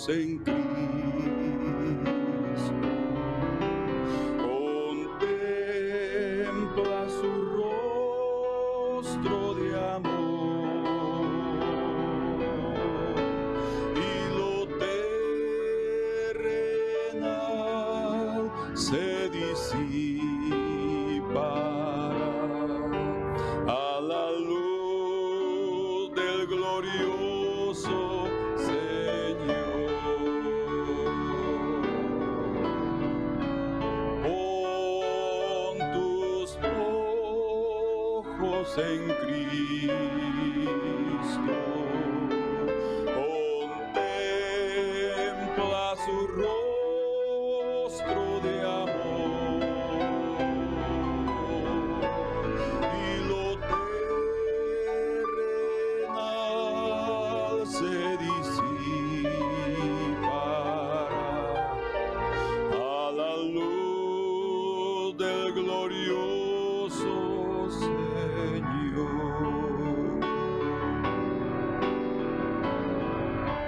en Cristo. Contempla su rostro de amor y lo terrenal se disipará a la luz del glorioso Señor. Pon tus ojos en Cristo, contempla su rostro de amor y lo terrenal se disipará a la luz del glorioso Señor.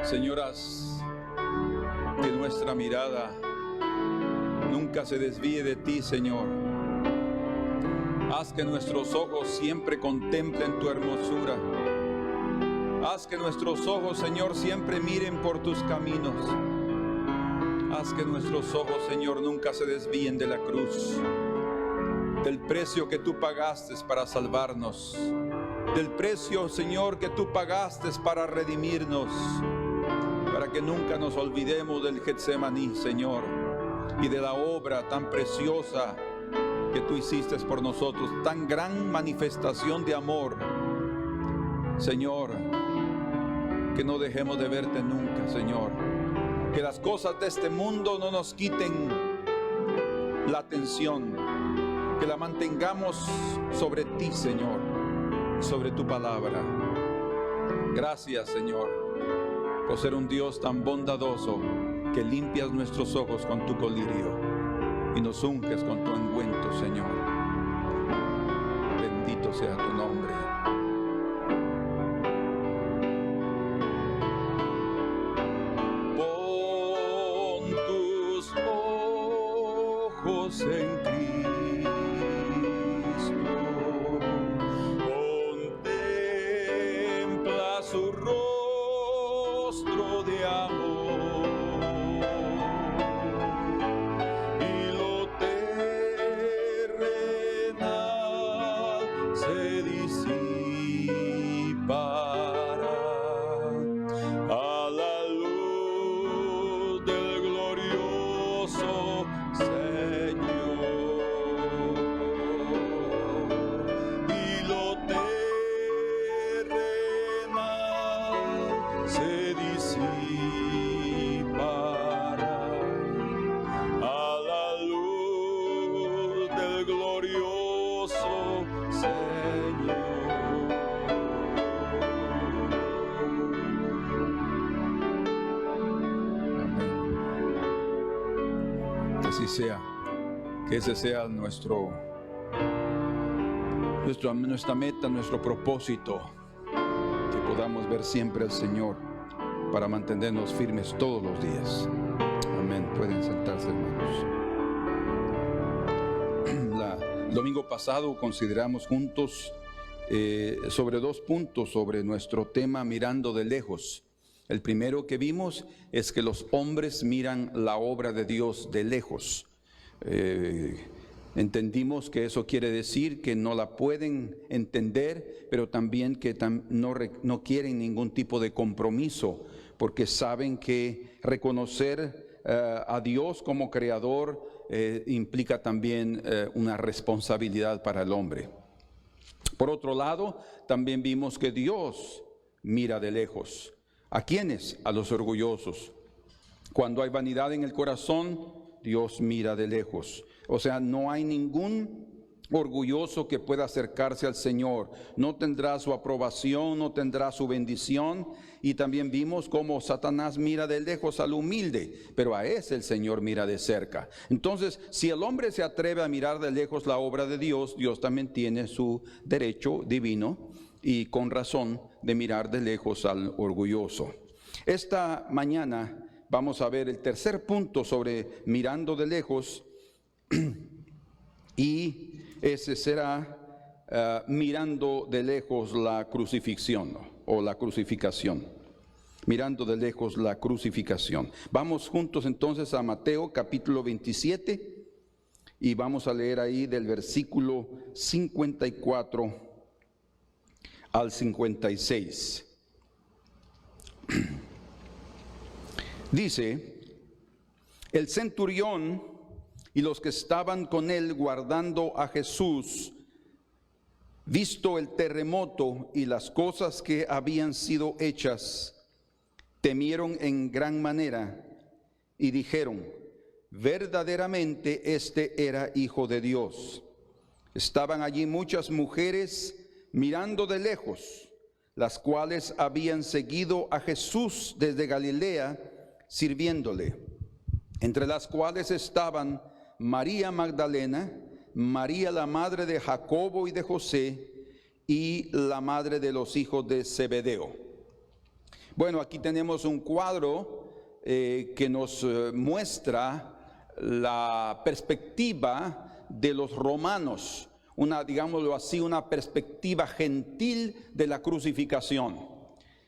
Señoras, que nuestra mirada nunca se desvíe de ti, Señor. Haz que nuestros ojos siempre contemplen tu hermosura. Haz que nuestros ojos, Señor, siempre miren por tus caminos. Haz que nuestros ojos, Señor, nunca se desvíen de la cruz, del precio que tú pagaste para salvarnos, del precio, Señor, que tú pagaste para redimirnos, para que nunca nos olvidemos del Getsemaní, Señor, y de la obra tan preciosa que tú hiciste por nosotros, tan gran manifestación de amor. Señor, que no dejemos de verte nunca, Señor. Que las cosas de este mundo no nos quiten la atención, que la mantengamos sobre ti, Señor, sobre tu palabra. Gracias, Señor, por ser un Dios tan bondadoso, que limpias nuestros ojos con tu colirio y nos unges con tu ungüento, Señor. Bendito sea tu nombre. Pon tus ojos en Cristo, contempla su rostro de amor y lo terrenal se disipará a la luz del glorioso Señor, y lo terrenal se disipará a la luz del glorioso Señor. Amén. Que así sea, que ese sea nuestra meta, nuestro propósito, que podamos ver siempre al Señor para mantenernos firmes todos los días. Amén. Pueden sentarse, hermanos. El domingo pasado consideramos juntos sobre 2 puntos sobre nuestro tema mirando de lejos. El primero que vimos es que los hombres miran la obra de Dios de lejos. Entendimos que eso quiere decir que no la pueden entender, pero también que no quieren ningún tipo de compromiso, porque saben que reconocer a Dios como creador implica también una responsabilidad para el hombre. Por otro lado, también vimos que Dios mira de lejos. ¿A quiénes? A los orgullosos. Cuando hay vanidad en el corazón, Dios mira de lejos. O sea, no hay ningún orgulloso que pueda acercarse al Señor. No tendrá su aprobación, no tendrá su bendición. Y también vimos cómo Satanás mira de lejos al humilde, pero a ese el Señor mira de cerca. Entonces, si el hombre se atreve a mirar de lejos la obra de Dios, Dios también tiene su derecho divino y con razón de mirar de lejos al orgulloso. Esta mañana vamos a ver el tercer punto sobre mirando de lejos, y ese será mirando de lejos la crucifixión, ¿no? O la crucificación. Mirando de lejos la crucificación. Vamos juntos entonces a Mateo capítulo 27 y vamos a leer ahí del versículo 54 al 56. Dice: el centurión y los que estaban con él guardando a Jesús, visto el terremoto y las cosas que habían sido hechas, temieron en gran manera y dijeron: verdaderamente este era Hijo de Dios. Estaban allí muchas mujeres mirando de lejos, las cuales habían seguido a Jesús desde Galilea, sirviéndole, entre las cuales estaban María Magdalena, María la madre de Jacobo y de José, y la madre de los hijos de Zebedeo. Bueno, aquí tenemos un cuadro que nos muestra la perspectiva de los romanos, digámoslo así, una perspectiva gentil de la crucificación.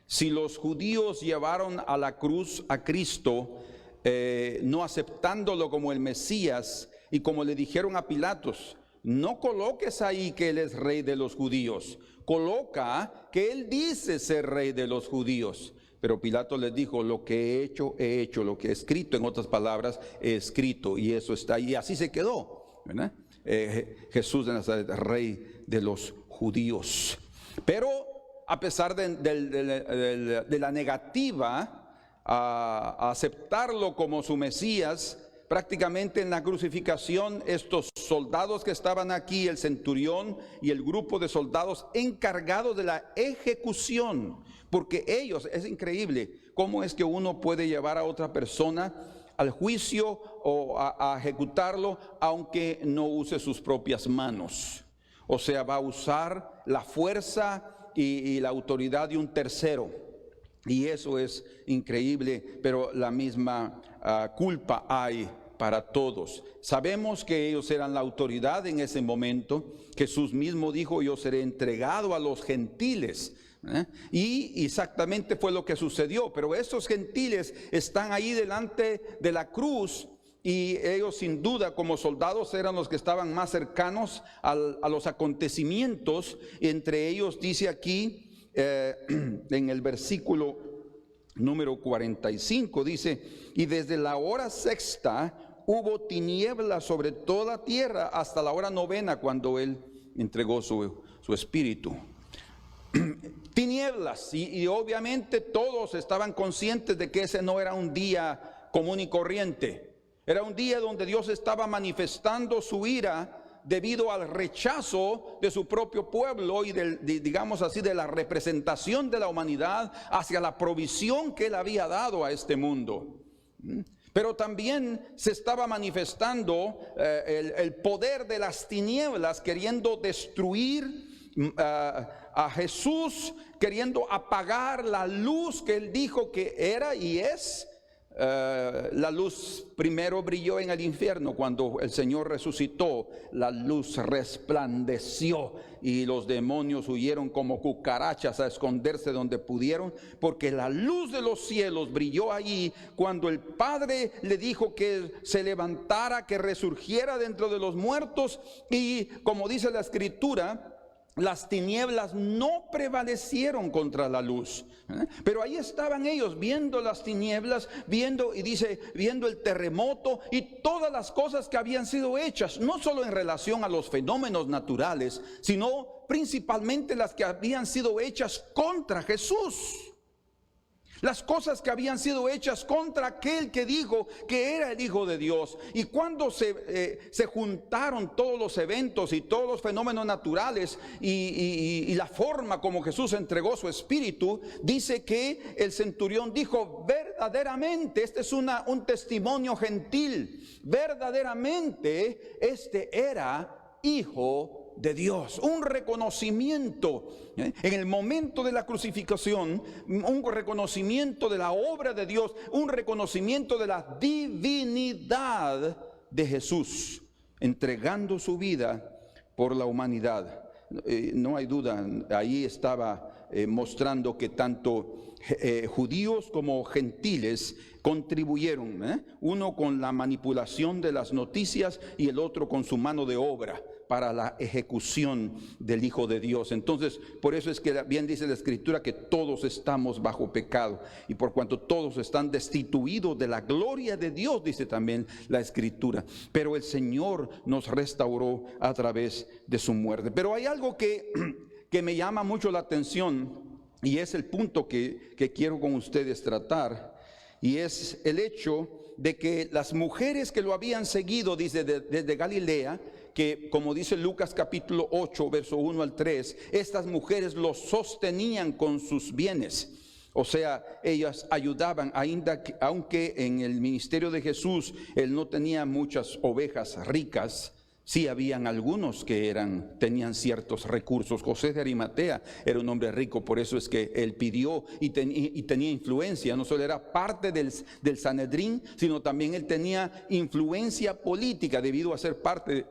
Si los judíos llevaron a la cruz a Cristo, no aceptándolo como el Mesías, y como le dijeron a Pilatos: no coloques ahí que Él es rey de los judíos, coloca que Él dice ser rey de los judíos. Pero Pilato les dijo: lo que he hecho, lo que he escrito, en otras palabras, he escrito, y eso está ahí. Y así se quedó, ¿verdad? Jesús de Nazaret, rey de los judíos. Pero a pesar de la negativa a aceptarlo como su Mesías, prácticamente en la crucificación, estos soldados que estaban aquí, el centurión y el grupo de soldados encargados de la ejecución, porque ellos, es increíble cómo es que uno puede llevar a otra persona al juicio o a ejecutarlo, aunque no use sus propias manos. O sea, va a usar la fuerza y la autoridad de un tercero. Y eso es increíble, pero la misma culpa hay para todos. Sabemos que ellos eran la autoridad en ese momento. Jesús mismo dijo: yo seré entregado a los gentiles. Y exactamente fue lo que sucedió. Pero estos gentiles están ahí delante de la cruz, y ellos sin duda como soldados eran los que estaban más cercanos a los acontecimientos. Entre ellos dice aquí en el versículo número 45, dice: y desde la hora sexta hubo tinieblas sobre toda la tierra hasta la hora novena, cuando Él entregó su espíritu. Tinieblas, y obviamente todos estaban conscientes de que ese no era un día común y corriente. Era un día donde Dios estaba manifestando su ira debido al rechazo de su propio pueblo y digamos así, de la representación de la humanidad hacia la provisión que Él había dado a este mundo. Pero también se estaba manifestando el poder de las tinieblas, queriendo destruir a Jesús, queriendo apagar la luz que Él dijo que era y es. La luz primero brilló en el infierno. Cuando el Señor resucitó, la luz resplandeció y los demonios huyeron como cucarachas a esconderse donde pudieron, porque la luz de los cielos brilló allí cuando el Padre le dijo que se levantara, que resurgiera dentro de los muertos. Y como dice la Escritura, las tinieblas no prevalecieron contra la luz. Pero ahí estaban ellos viendo las tinieblas, viendo el terremoto y todas las cosas que habían sido hechas, no solo en relación a los fenómenos naturales, sino principalmente las que habían sido hechas contra Jesús. Las cosas que habían sido hechas contra aquel que dijo que era el Hijo de Dios. Y cuando se juntaron todos los eventos y todos los fenómenos naturales y la forma como Jesús entregó su espíritu, dice que el centurión dijo: verdaderamente, este es un testimonio gentil, verdaderamente este era Hijo de Dios. Un reconocimiento en el momento de la crucifixión, un reconocimiento de la obra de Dios, un reconocimiento de la divinidad de Jesús, entregando su vida por la humanidad. No hay duda, ahí estaba mostrando que tanto judíos como gentiles contribuyeron, uno con la manipulación de las noticias y el otro con su mano de obra para la ejecución del Hijo de Dios. Entonces, por eso es que bien dice la Escritura que todos estamos bajo pecado, y por cuanto todos están destituidos de la gloria de Dios, dice también la Escritura, pero el Señor nos restauró a través de su muerte. Pero hay algo que me llama mucho la atención, y es el punto que quiero con ustedes tratar, y es el hecho de que las mujeres que lo habían seguido, dice, desde Galilea, que como dice Lucas capítulo 8, verso 1 al 3, estas mujeres los sostenían con sus bienes. O sea, ellas ayudaban, aunque en el ministerio de Jesús él no tenía muchas ovejas ricas, sí habían algunos que tenían ciertos recursos. José de Arimatea era un hombre rico, por eso es que él pidió y tenía influencia. No solo era parte del Sanedrín, sino también él tenía influencia política debido a ser parte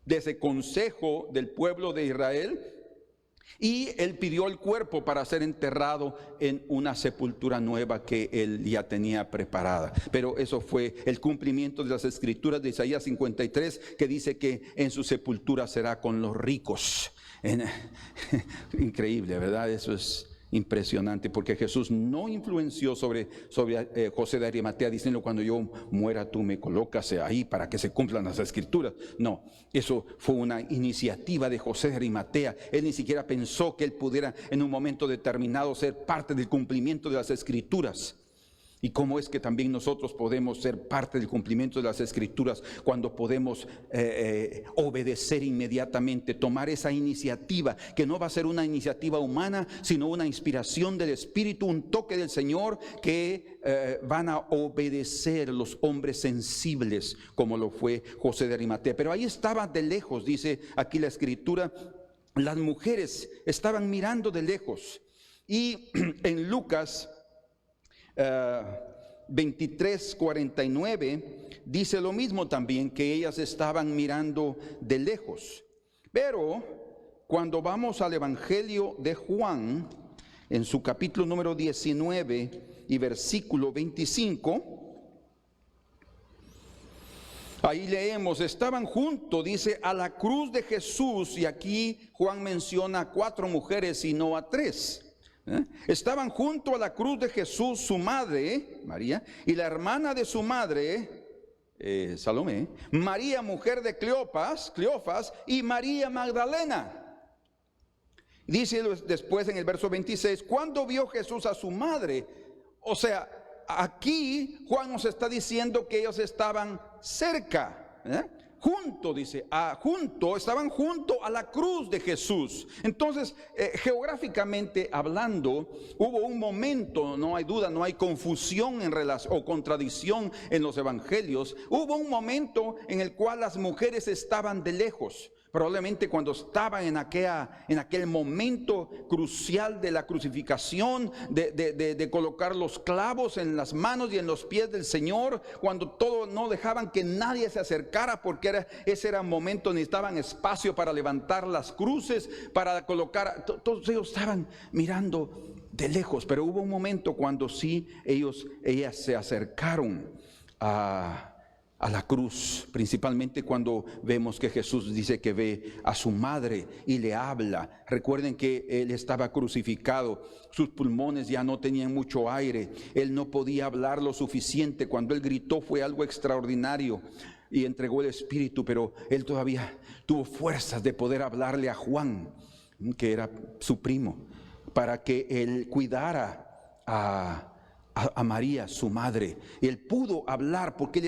de ese consejo del pueblo de Israel. Y él pidió el cuerpo para ser enterrado en una sepultura nueva que él ya tenía preparada. Pero eso fue el cumplimiento de las Escrituras de Isaías 53, que dice que en su sepultura será con los ricos. Increíble, ¿verdad? Eso es impresionante, porque Jesús no influenció sobre José de Arimatea diciendo: cuando yo muera tú me colocas ahí para que se cumplan las Escrituras. No, eso fue una iniciativa de José de Arimatea. Él ni siquiera pensó que él pudiera en un momento determinado ser parte del cumplimiento de las Escrituras. Y cómo es que también nosotros podemos ser parte del cumplimiento de las Escrituras cuando podemos obedecer inmediatamente, tomar esa iniciativa, que no va a ser una iniciativa humana, sino una inspiración del Espíritu, un toque del Señor, que van a obedecer los hombres sensibles, como lo fue José de Arimatea. Pero ahí estaba de lejos, dice aquí la Escritura, las mujeres estaban mirando de lejos. Y en Lucas 23:49 dice lo mismo también, que ellas estaban mirando de lejos. Pero cuando vamos al Evangelio de Juan, en su capítulo número 19 y versículo 25, ahí leemos: estaban juntos, dice, a la cruz de Jesús. Y aquí Juan menciona a 4 mujeres y no a 3. Estaban junto a la cruz de Jesús su madre, María, y la hermana de su madre, Salomé, María, mujer de Cleofas, y María Magdalena. Dice después en el verso 26, cuando vio Jesús a su madre. O sea, aquí Juan nos está diciendo que ellos estaban cerca, junto, dice, estaban junto a la cruz de Jesús. Entonces, geográficamente hablando, hubo un momento, no hay duda, no hay confusión o contradicción en los evangelios. Hubo un momento en el cual las mujeres estaban de lejos. Probablemente cuando estaban en aquel momento crucial de la crucificación, de colocar los clavos en las manos y en los pies del Señor, cuando todo no dejaban que nadie se acercara, porque ese era un momento, necesitaban espacio para levantar las cruces, para colocar, todos ellos estaban mirando de lejos. Pero hubo un momento cuando sí ellas se acercaron a la cruz, principalmente cuando vemos que Jesús dice que ve a su madre y le habla. Recuerden que él estaba crucificado, sus pulmones ya no tenían mucho aire, él no podía hablar lo suficiente. Cuando él gritó fue algo extraordinario y entregó el Espíritu, pero él todavía tuvo fuerzas de poder hablarle a Juan, que era su primo, para que él cuidara a María, su madre. Él pudo hablar porque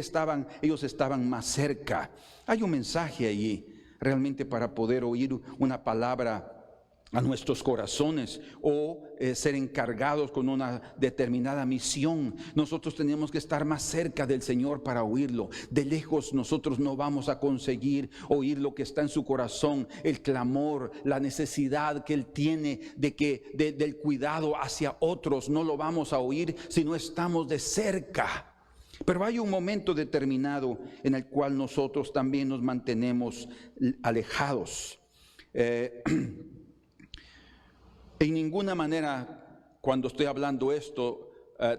ellos estaban más cerca. Hay un mensaje allí realmente para poder oír una palabra a nuestros corazones o ser encargados con una determinada misión. Nosotros tenemos que estar más cerca del Señor para oírlo. De lejos nosotros no vamos a conseguir oír lo que está en su corazón, el clamor, la necesidad que Él tiene del cuidado hacia otros. No lo vamos a oír si no estamos de cerca. Pero hay un momento determinado en el cual nosotros también nos mantenemos alejados. En ninguna manera, cuando estoy hablando esto,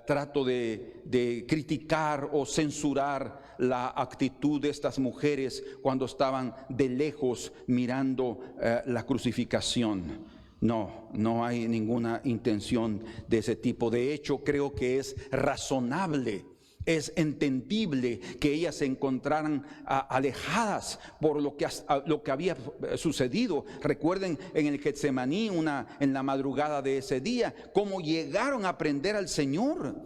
trato de criticar o censurar la actitud de estas mujeres cuando estaban de lejos mirando la crucificación. No hay ninguna intención de ese tipo. De hecho, creo que es razonable, es entendible que ellas se encontraran alejadas por lo que había sucedido. Recuerden en el Getsemaní, en la madrugada de ese día, cómo llegaron a prender al Señor,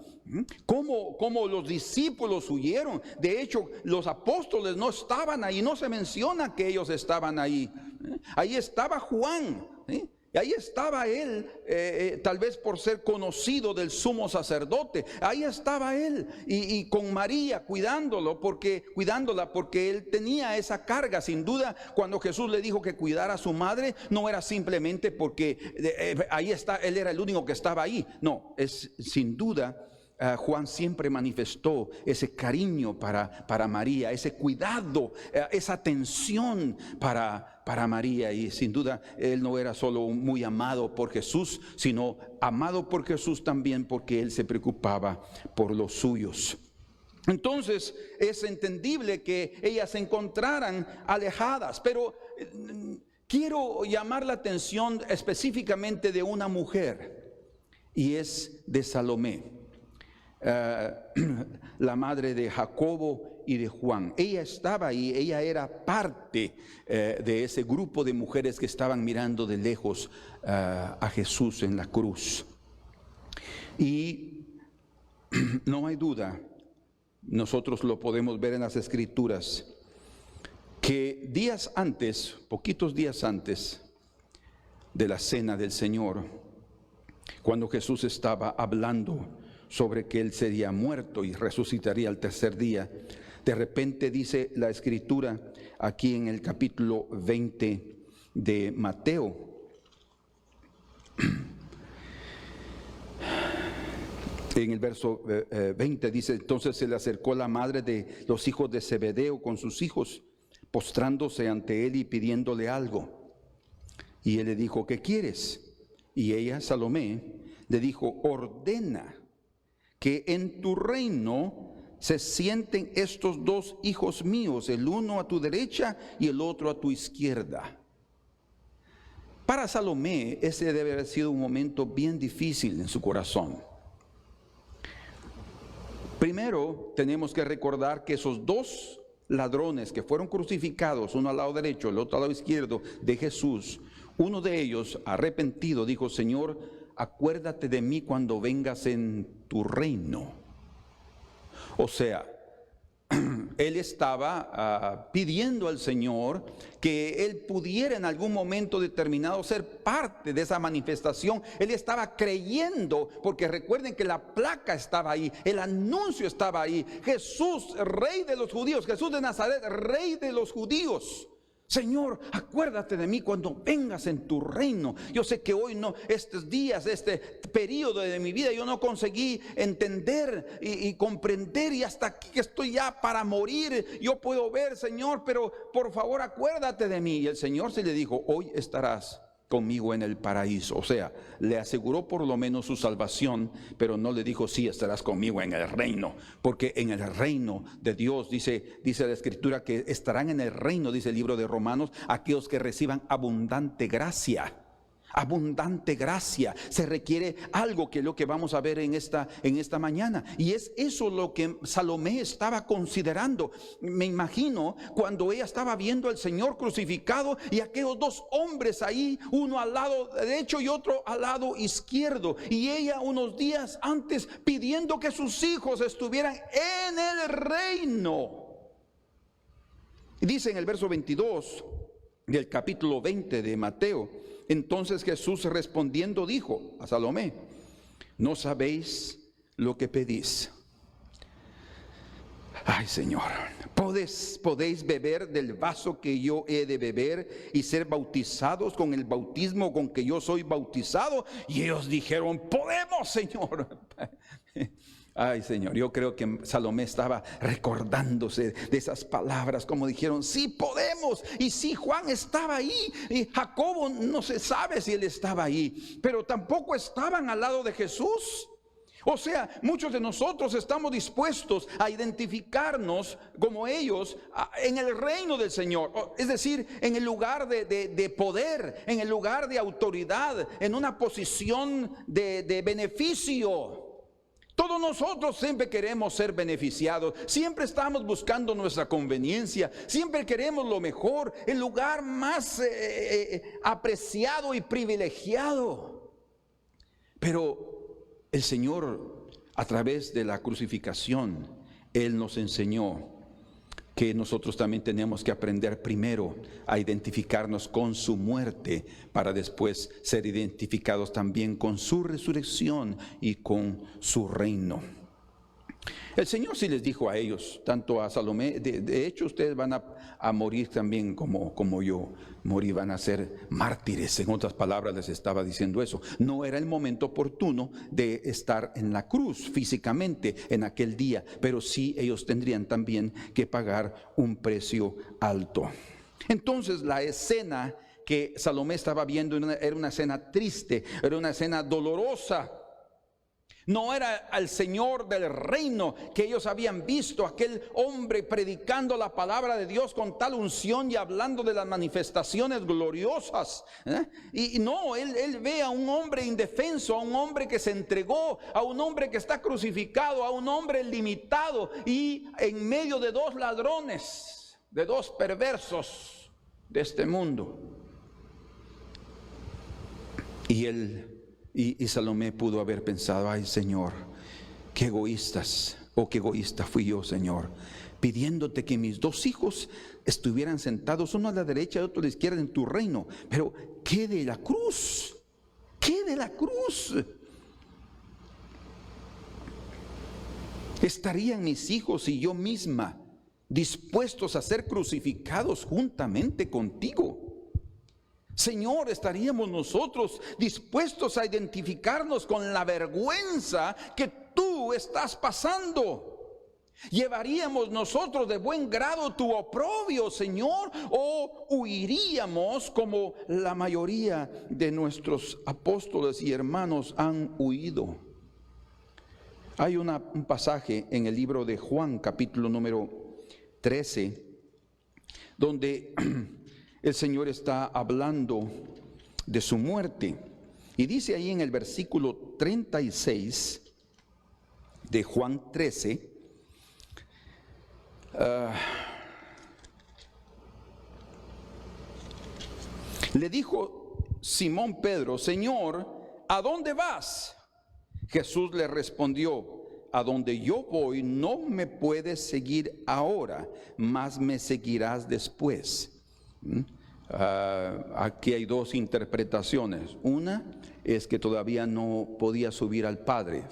cómo los discípulos huyeron. De hecho, los apóstoles no estaban ahí, no se menciona que ellos estaban ahí. Ahí estaba Juan, y ahí estaba él, tal vez por ser conocido del sumo sacerdote. Ahí estaba él y con María cuidándola porque él tenía esa carga. Sin duda, cuando Jesús le dijo que cuidara a su madre, no era simplemente porque él era el único que estaba ahí. No, es sin duda. Juan siempre manifestó ese cariño para María, ese cuidado, esa atención para María. Y sin duda él no era solo muy amado por Jesús, sino amado por Jesús también porque él se preocupaba por los suyos. Entonces es entendible que ellas se encontraran alejadas, pero quiero llamar la atención específicamente de una mujer, y es de Salomé. La madre de Jacobo y de Juan. Ella estaba ahí, ella era parte de ese grupo de mujeres que estaban mirando de lejos a Jesús en la cruz. Y no hay duda, nosotros lo podemos ver en las Escrituras, que días antes, poquitos días antes de la cena del Señor, cuando Jesús estaba hablando sobre que Él sería muerto y resucitaría al tercer día, de repente dice la Escritura aquí en el capítulo 20 de Mateo, en el verso 20 dice: entonces se le acercó la madre de los hijos de Zebedeo con sus hijos, postrándose ante él y pidiéndole algo. Y él le dijo: ¿qué quieres? Y ella, Salomé, le dijo: ordena que en tu reino se sienten estos dos hijos míos, el uno a tu derecha y el otro a tu izquierda. Para Salomé, ese debe haber sido un momento bien difícil en su corazón. Primero, tenemos que recordar que esos dos ladrones que fueron crucificados, uno al lado derecho, el otro al lado izquierdo de Jesús, uno de ellos, arrepentido, dijo: Señor, acuérdate de mí cuando vengas en tu reino. O sea, él estaba pidiendo al Señor que él pudiera en algún momento determinado ser parte de esa manifestación. Él estaba creyendo, porque recuerden que la placa estaba ahí, el anuncio estaba ahí: Jesús, rey de los judíos, Jesús de Nazaret, rey de los judíos. Señor, acuérdate de mí cuando vengas en tu reino. Yo sé que hoy no, estos días, este periodo de mi vida, yo no conseguí entender y comprender, y hasta aquí que estoy ya para morir, yo puedo ver, Señor, pero por favor acuérdate de mí. Y el Señor se le dijo: hoy estarás conmigo en el paraíso. O sea, le aseguró por lo menos su salvación, pero no le dijo: sí, estarás conmigo en el reino, porque en el reino de Dios dice la Escritura que estarán en el reino, dice el libro de Romanos, aquellos que reciban abundante gracia. Abundante gracia. Se requiere algo, que es lo que vamos a ver en esta mañana, y es eso lo que Salomé estaba considerando. Me imagino cuando ella estaba viendo al Señor crucificado y aquellos dos hombres ahí, uno al lado derecho y otro al lado izquierdo, y ella unos días antes pidiendo que sus hijos estuvieran en el reino. Y dice en el verso 22 del capítulo 20 de Mateo: Entonces Jesús respondiendo dijo a Salomé: no sabéis lo que pedís. Ay, Señor, ¿podéis beber del vaso que yo he de beber y ser bautizados con el bautismo con que yo soy bautizado? Y ellos dijeron: podemos, Señor. Ay, Señor, yo creo que Salomé estaba recordándose de esas palabras, como dijeron: sí, podemos. Y sí, Juan estaba ahí, y Jacobo no se sabe si él estaba ahí, pero tampoco estaban al lado de Jesús. O sea, muchos de nosotros estamos dispuestos a identificarnos como ellos en el reino del Señor, es decir, en el lugar de poder, en el lugar de autoridad, en una posición de beneficio. Todos nosotros siempre queremos ser beneficiados, siempre estamos buscando nuestra conveniencia, siempre queremos lo mejor, el lugar más apreciado y privilegiado. Pero el Señor, a través de la crucificación, Él nos enseñó que nosotros también tenemos que aprender primero a identificarnos con su muerte, para después ser identificados también con su resurrección y con su reino. El Señor sí les dijo a ellos, tanto a Salomé: de hecho ustedes van a morir también como yo morí, van a ser mártires. En otras palabras les estaba diciendo eso. No era el momento oportuno de estar en la cruz físicamente en aquel día, pero sí ellos tendrían también que pagar un precio alto. Entonces la escena que Salomé estaba viendo era una escena triste, era una escena dolorosa. No era al Señor del reino que ellos habían visto, aquel hombre predicando la palabra de Dios con tal unción y hablando de las manifestaciones gloriosas. Y no, él ve a un hombre indefenso, a un hombre que se entregó, a un hombre que está crucificado, a un hombre limitado y en medio de dos ladrones, de dos perversos de este mundo. Y Salomé pudo haber pensado: ay, Señor, qué egoístas, qué egoísta fui yo, Señor, pidiéndote que mis dos hijos estuvieran sentados, uno a la derecha y otro a la izquierda, en tu reino. Pero ¿qué de la cruz? ¿Qué de la cruz? ¿Estarían mis hijos y yo misma dispuestos a ser crucificados juntamente contigo? Señor, ¿estaríamos nosotros dispuestos a identificarnos con la vergüenza que tú estás pasando? ¿Llevaríamos nosotros de buen grado tu oprobio, Señor? ¿O huiríamos como la mayoría de nuestros apóstoles y hermanos han huido? Hay un pasaje en el libro de Juan, capítulo número 13, donde el Señor está hablando de su muerte. Y dice ahí en el versículo 36 de Juan 13, le dijo Simón Pedro: Señor, ¿a dónde vas? Jesús le respondió: a donde yo voy no me puedes seguir ahora, mas me seguirás después. Aquí hay dos interpretaciones. Una es que todavía no podía subir al Padre,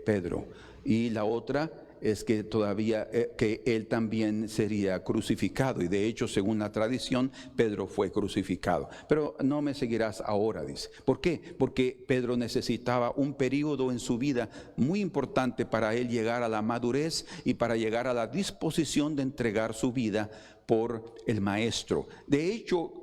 Pedro, y la otra es que todavía que él también sería crucificado. Y de hecho, según la tradición, Pedro fue crucificado. Pero no me seguirás ahora, dice. ¿Por qué? Porque Pedro necesitaba un periodo en su vida muy importante para él llegar a la madurez y para llegar a la disposición de entregar su vida por el Maestro. De hecho,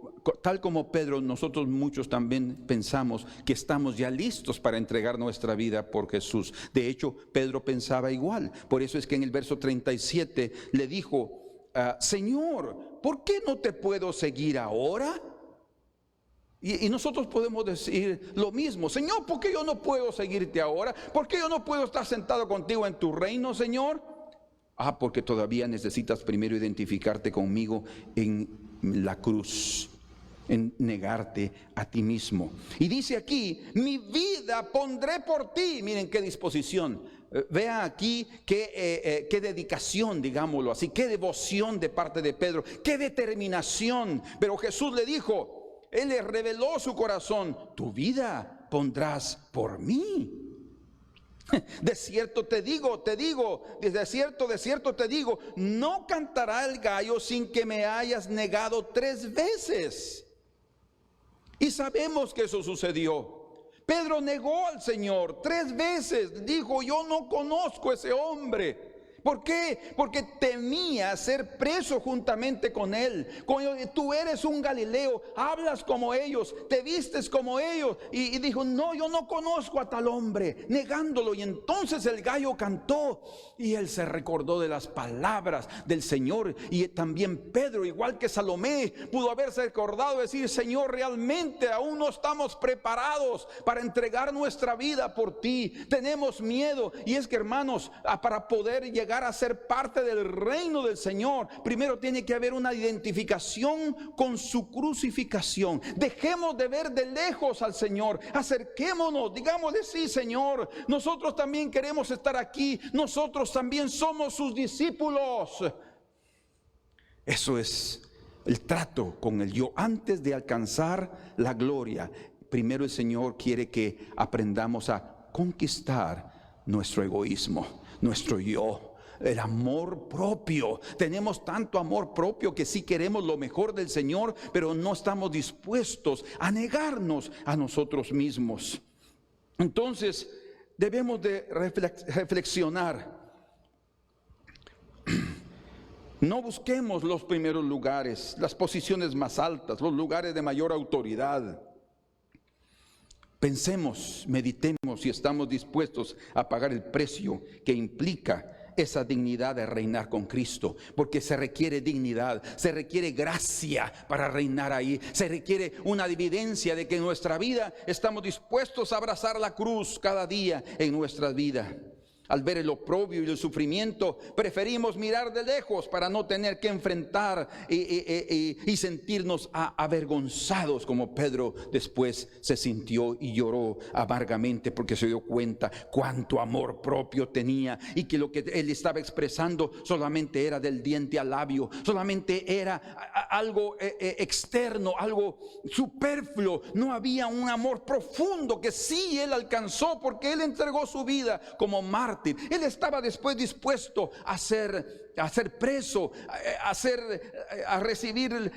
tal como Pedro, nosotros muchos también pensamos que estamos ya listos para entregar nuestra vida por Jesús. De hecho, Pedro pensaba igual. Por eso es que en el verso 37 le dijo: Señor, ¿por qué no te puedo seguir ahora? Y nosotros podemos decir lo mismo: Señor, ¿por qué yo no puedo seguirte ahora? ¿Por qué yo no puedo estar sentado contigo en tu reino, Señor? Porque todavía necesitas primero identificarte conmigo en la cruz, en negarte a ti mismo. Y dice aquí: mi vida pondré por ti. Miren qué disposición. Vea aquí qué dedicación, digámoslo así, qué devoción de parte de Pedro, qué determinación. Pero Jesús le dijo: Él le reveló su corazón: tu vida pondrás por mí. De cierto te digo, de cierto te digo, no cantará el gallo sin que me hayas negado 3 veces. Y sabemos que eso sucedió. Pedro negó al Señor 3 veces. Dijo: yo no conozco a ese hombre. ¿Por qué? Porque temía ser preso juntamente con él. Tú eres un Galileo, hablas como ellos, te vistes como ellos. Y dijo: no, yo no conozco a tal hombre, negándolo. Y entonces el gallo cantó y él se recordó de las palabras del Señor. Y también Pedro, igual que Salomé, pudo haberse recordado, decir: Señor, realmente aún no estamos preparados para entregar nuestra vida por ti. Tenemos miedo. Y es que, hermanos, para poder llegar a ser parte del reino del Señor, primero tiene que haber una identificación con su crucificación. Dejemos de ver de lejos al Señor, acerquémonos, digámosle: sí, Señor, nosotros también queremos estar aquí, nosotros también somos sus discípulos. Eso es el trato con el yo. Antes de alcanzar la gloria, primero el Señor quiere que aprendamos a conquistar nuestro egoísmo, nuestro yo. El amor propio. Tenemos tanto amor propio que sí queremos lo mejor del Señor, pero no estamos dispuestos a negarnos a nosotros mismos. Entonces debemos de reflexionar. No busquemos los primeros lugares, las posiciones más altas, los lugares de mayor autoridad. Pensemos, meditemos si estamos dispuestos a pagar el precio que implica esa dignidad de reinar con Cristo, porque se requiere dignidad, se requiere gracia para reinar ahí, se requiere una evidencia de que en nuestra vida estamos dispuestos a abrazar la cruz cada día en nuestra vida. Al ver el oprobio y el sufrimiento, preferimos mirar de lejos para no tener que enfrentar y sentirnos avergonzados, como Pedro después se sintió y lloró amargamente porque se dio cuenta cuánto amor propio tenía y que lo que él estaba expresando solamente era del diente al labio, solamente era algo externo, algo superfluo. No había un amor profundo que sí él alcanzó, porque él entregó su vida como mártir. Él estaba después dispuesto a ser preso, a recibir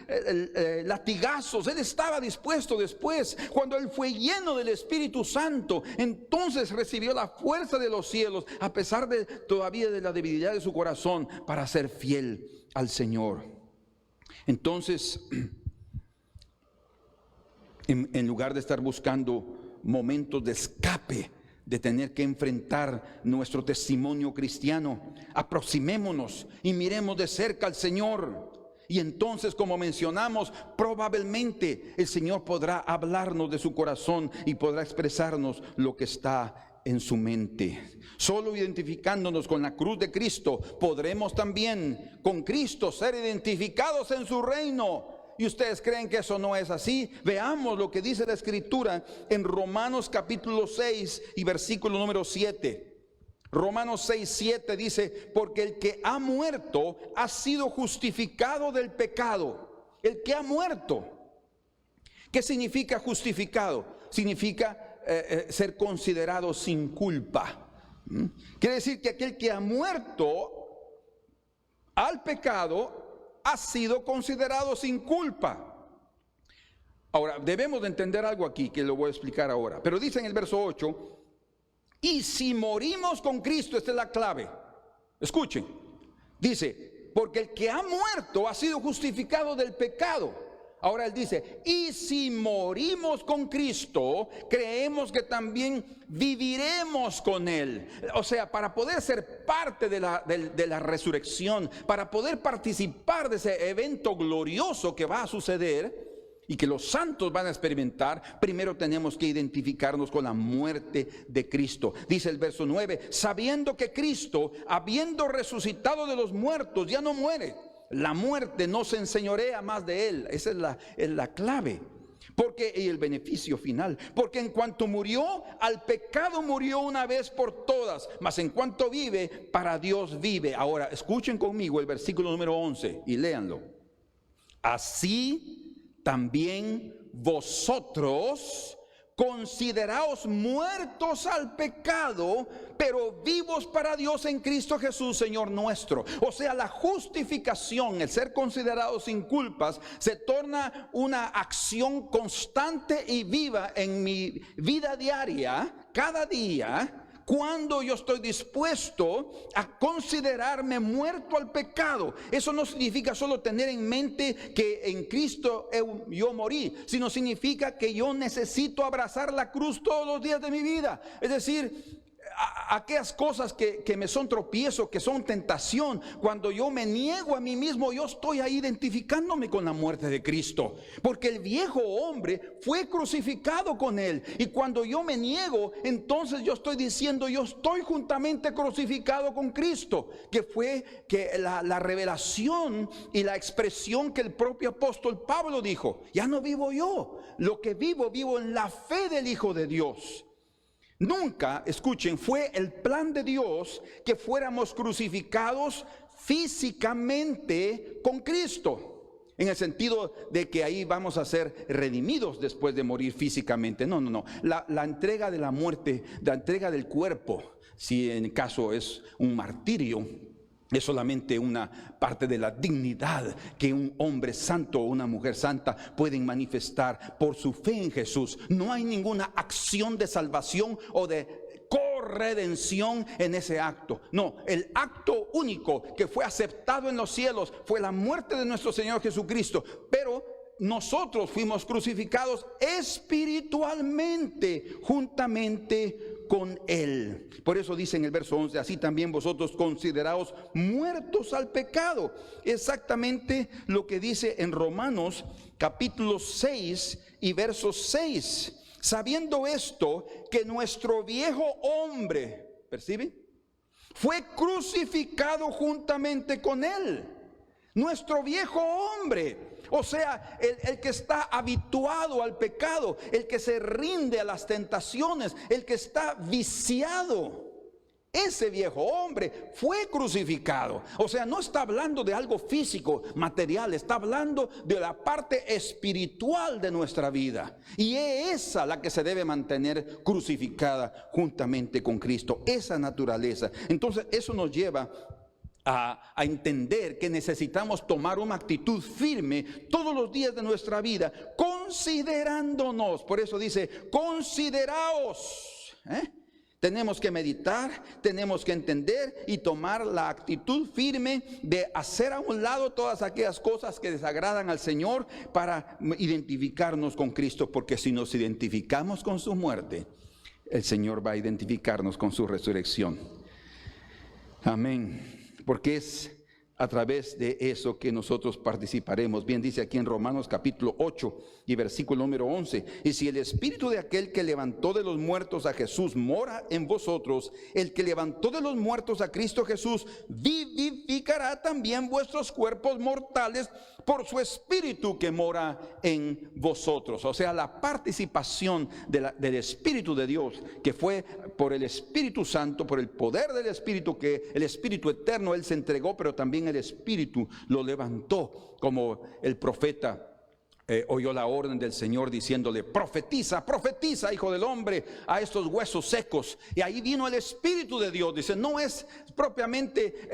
latigazos. Él estaba dispuesto después. Cuando él fue lleno del Espíritu Santo, entonces recibió la fuerza de los cielos, a pesar de todavía de la debilidad de su corazón, para ser fiel al Señor. Entonces, en lugar de estar buscando momentos de escape, de tener que enfrentar nuestro testimonio cristiano, aproximémonos y miremos de cerca al Señor. Y entonces, como mencionamos, probablemente el Señor podrá hablarnos de su corazón y podrá expresarnos lo que está en su mente. Solo identificándonos con la cruz de Cristo, podremos también con Cristo ser identificados en su reino. ¿Y ustedes creen que eso no es así? Veamos lo que dice la Escritura en Romanos capítulo 6 y versículo número 7. Romanos 6, 7 dice: porque el que ha muerto ha sido justificado del pecado. El que ha muerto. ¿Qué significa justificado? Significa ser considerado sin culpa. Quiere decir que aquel que ha muerto al pecado ha sido considerado sin culpa. Ahora, debemos de entender algo aquí que lo voy a explicar ahora. Pero dice en el verso 8: y si morimos con Cristo, esta es la clave. Escuchen, dice: porque el que ha muerto ha sido justificado del pecado. Ahora él dice: y si morimos con Cristo, creemos que también viviremos con Él. O sea, para poder ser parte de la resurrección, para poder participar de ese evento glorioso que va a suceder y que los santos van a experimentar, primero tenemos que identificarnos con la muerte de Cristo. Dice el verso 9: sabiendo que Cristo, habiendo resucitado de los muertos, ya no muere. La muerte no se enseñorea más de él. Esa es la clave. Y el beneficio final. Porque en cuanto murió, al pecado murió una vez por todas. Mas en cuanto vive, para Dios vive. Ahora, escuchen conmigo el versículo número 11 y léanlo. Así también vosotros consideraos muertos al pecado, pero vivos para Dios en Cristo Jesús, Señor nuestro. O sea, la justificación, el ser considerados sin culpas, se torna una acción constante y viva en mi vida diaria, cada día, cuando yo estoy dispuesto a considerarme muerto al pecado. Eso no significa solo tener en mente que en Cristo yo morí, sino significa que yo necesito abrazar la cruz todos los días de mi vida. Es decir, aquellas cosas que me son tropiezo, que son tentación, cuando yo me niego a mí mismo, yo estoy ahí identificándome con la muerte de Cristo, porque el viejo hombre fue crucificado con él, y cuando yo me niego, entonces yo estoy diciendo, yo estoy juntamente crucificado con Cristo, que fue que la revelación y la expresión que el propio apóstol Pablo dijo: ya no vivo yo, lo que vivo en la fe del Hijo de Dios. Nunca, escuchen, fue el plan de Dios que fuéramos crucificados físicamente con Cristo, en el sentido de que ahí vamos a ser redimidos después de morir físicamente. No. La entrega de la muerte, la entrega del cuerpo, si en caso es un martirio, es solamente una parte de la dignidad que un hombre santo o una mujer santa pueden manifestar por su fe en Jesús. No hay ninguna acción de salvación o de corredención en ese acto. No, el acto único que fue aceptado en los cielos fue la muerte de nuestro Señor Jesucristo. Pero nosotros fuimos crucificados espiritualmente juntamente con Él. Por eso dice en el verso 11: así también vosotros consideraos muertos al pecado. Exactamente lo que dice en Romanos capítulo 6 y verso 6. Sabiendo esto, que nuestro viejo hombre, ¿percibe?, fue crucificado juntamente con Él. Nuestro viejo hombre, o sea, el que está habituado al pecado, el que se rinde a las tentaciones, el que está viciado, ese viejo hombre fue crucificado. O sea, no está hablando de algo físico, material, está hablando de la parte espiritual de nuestra vida. Y es esa la que se debe mantener crucificada juntamente con Cristo, esa naturaleza. Entonces, eso nos lleva a entender que necesitamos tomar una actitud firme todos los días de nuestra vida, considerándonos. Por eso dice: consideraos. Tenemos que meditar, tenemos que entender y tomar la actitud firme de hacer a un lado todas aquellas cosas que desagradan al Señor para identificarnos con Cristo, porque si nos identificamos con su muerte, el Señor va a identificarnos con su resurrección. Amén. Porque es a través de eso que nosotros participaremos. Bien dice aquí en Romanos capítulo 8 y versículo número 11: y si el espíritu de aquel que levantó de los muertos a Jesús mora en vosotros, el que levantó de los muertos a Cristo Jesús vivificará también vuestros cuerpos mortales por su espíritu que mora en vosotros. O sea, la participación del Espíritu de Dios, que fue por el Espíritu Santo, por el poder del Espíritu, que el Espíritu eterno Él se entregó, pero también el Espíritu lo levantó, como el profeta oyó la orden del Señor diciéndole: profetiza, profetiza, hijo del hombre, a estos huesos secos. Y ahí vino el Espíritu de Dios. Dice, no es propiamente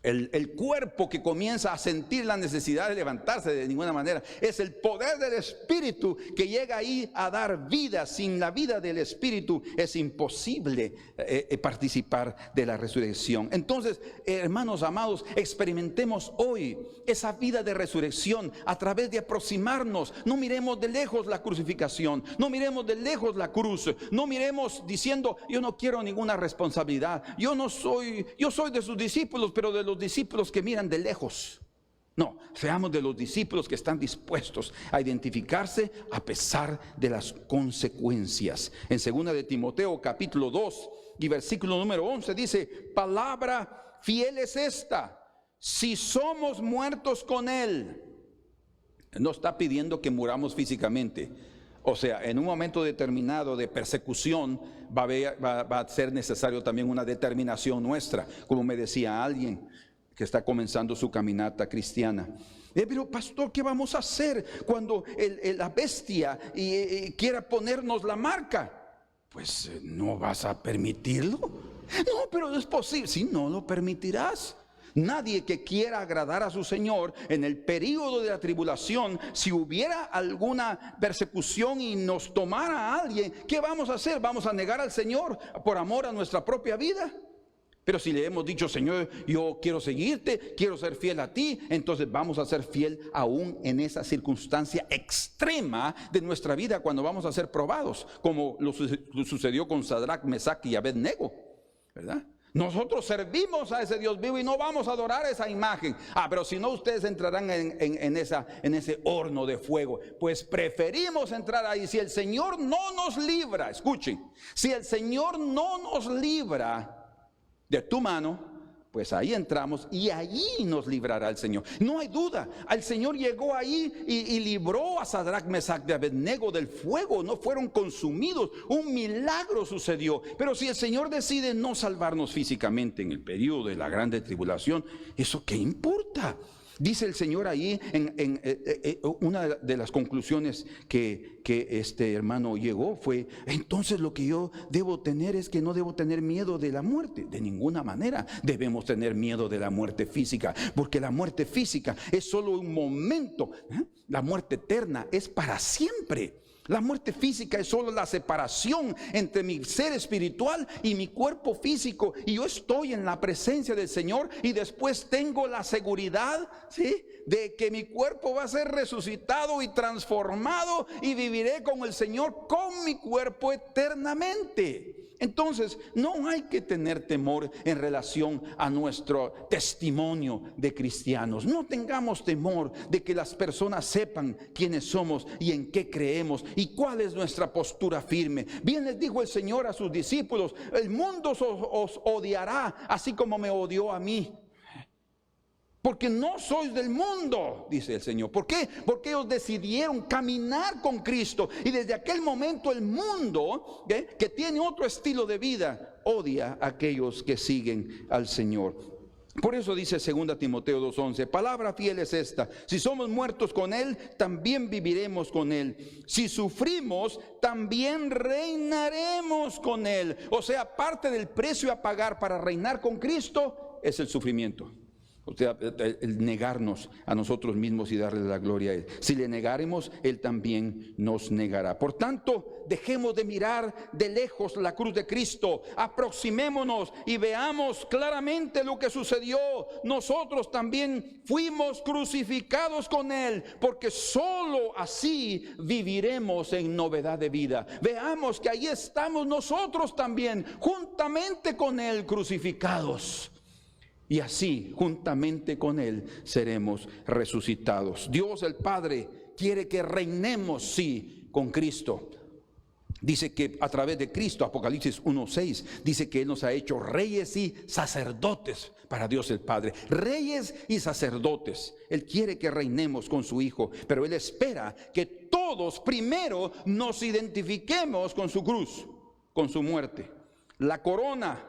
el cuerpo que comienza a sentir la necesidad de levantarse, de ninguna manera. Es el poder del Espíritu que llega ahí a dar vida. Sin la vida del Espíritu es imposible participar de la resurrección. Entonces, hermanos amados, experimentemos hoy esa vida de resurrección a través de aproximarnos. No miremos de lejos la crucificación, no miremos de lejos la cruz, no miremos diciendo: yo no quiero ninguna responsabilidad, yo soy de sus discípulos, pero de los discípulos que miran de lejos. No, seamos de los discípulos que están dispuestos a identificarse a pesar de las consecuencias. En 2 de Timoteo capítulo 2 y versículo número 11 dice: palabra fiel es esta, si somos muertos con Él. No está pidiendo que muramos físicamente. O sea, en un momento determinado de persecución va a ser necesario también una determinación nuestra. Como me decía alguien, que está comenzando su caminata cristiana. Pero pastor, ¿qué vamos a hacer cuando la bestia quiera ponernos la marca? Pues no vas a permitirlo. No, pero es posible. Si no lo permitirás. Nadie que quiera agradar a su Señor en el período de la tribulación, si hubiera alguna persecución y nos tomara a alguien, ¿qué vamos a hacer? ¿Vamos a negar al Señor por amor a nuestra propia vida? Pero si le hemos dicho, Señor, yo quiero seguirte, quiero ser fiel a ti, entonces vamos a ser fiel aún en esa circunstancia extrema de nuestra vida cuando vamos a ser probados, como lo sucedió con Sadrach, Mesach y Abednego, ¿verdad? Nosotros servimos a ese Dios vivo y no vamos a adorar esa imagen. Pero si no, ustedes entrarán en ese horno de fuego. Pues preferimos entrar ahí. Si el Señor no nos libra, escuchen, si el Señor no nos libra de tu mano, pues ahí entramos y allí nos librará el Señor. No hay duda, el Señor llegó ahí y libró a Sadrach, Mesach y Abednego del fuego. No fueron consumidos, un milagro sucedió. Pero si el Señor decide no salvarnos físicamente en el periodo de la grande tribulación, ¿eso qué importa? Dice el Señor ahí en una de las conclusiones que este hermano llegó fue: entonces lo que yo debo tener es que no debo tener miedo de la muerte. De ninguna manera debemos tener miedo de la muerte física, porque la muerte física es solo un momento. La muerte eterna es para siempre. La muerte física es solo la separación entre mi ser espiritual y mi cuerpo físico. Y yo estoy en la presencia del Señor y después tengo la seguridad, ¿sí?, de que mi cuerpo va a ser resucitado y transformado y viviré con el Señor con mi cuerpo eternamente. Entonces no hay que tener temor en relación a nuestro testimonio de cristianos. No tengamos temor de que las personas sepan quiénes somos y en qué creemos y cuál es nuestra postura firme. Bien les dijo el Señor a sus discípulos: el mundo os odiará así como me odió a mí. Porque no sois del mundo, dice el Señor. ¿Por qué? Porque ellos decidieron caminar con Cristo. Y desde aquel momento el mundo, que tiene otro estilo de vida, odia a aquellos que siguen al Señor. Por eso dice 2 Timoteo 2:11, palabra fiel es esta: si somos muertos con Él, también viviremos con Él. Si sufrimos, también reinaremos con Él. O sea, parte del precio a pagar para reinar con Cristo es el sufrimiento. O sea, el negarnos a nosotros mismos y darle la gloria a Él. Si le negaremos, Él también nos negará. Por tanto, dejemos de mirar de lejos la cruz de Cristo. Aproximémonos y veamos claramente lo que sucedió. Nosotros también fuimos crucificados con Él, porque solo así viviremos en novedad de vida. Veamos que ahí estamos nosotros también, juntamente con Él, crucificados. Y así, juntamente con Él, seremos resucitados. Dios el Padre quiere que reinemos, sí, con Cristo. Dice que a través de Cristo, Apocalipsis 1:6, dice que Él nos ha hecho reyes y sacerdotes para Dios el Padre. Reyes y sacerdotes. Él quiere que reinemos con su Hijo, pero Él espera que todos primero nos identifiquemos con su cruz, con su muerte. La corona,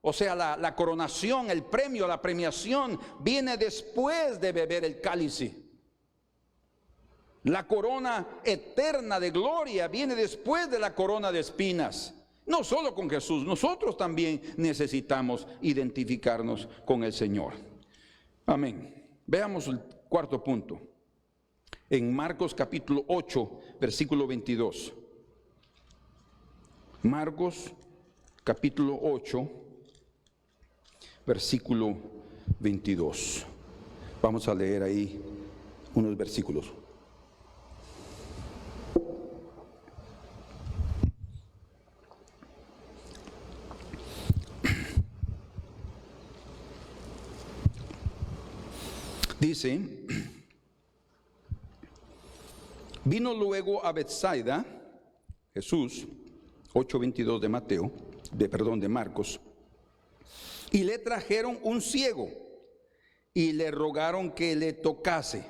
o sea, la coronación, el premio, la premiación, viene después de beber el cáliz. La corona eterna de gloria viene después de la corona de espinas. No solo con Jesús, nosotros también necesitamos identificarnos con el Señor. Amén. Veamos el cuarto punto. En Marcos capítulo 8, versículo 22. Marcos capítulo 8. Versículo 22. Vamos a leer ahí unos versículos. Dice: vino luego a Betsaida, Jesús, 8:22 de Mateo, de Marcos. Y le trajeron un ciego y le rogaron que le tocase.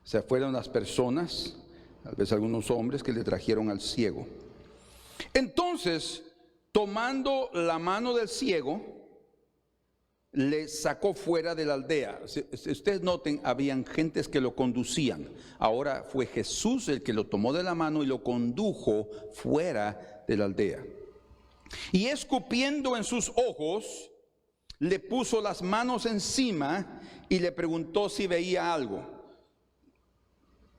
O sea, fueron las personas, tal vez algunos hombres, que le trajeron al ciego. Entonces, tomando la mano del ciego, le sacó fuera de la aldea. Si ustedes noten, habían gentes que lo conducían. Ahora fue Jesús el que lo tomó de la mano y lo condujo fuera de la aldea. Y escupiendo en sus ojos, le puso las manos encima y le preguntó si veía algo.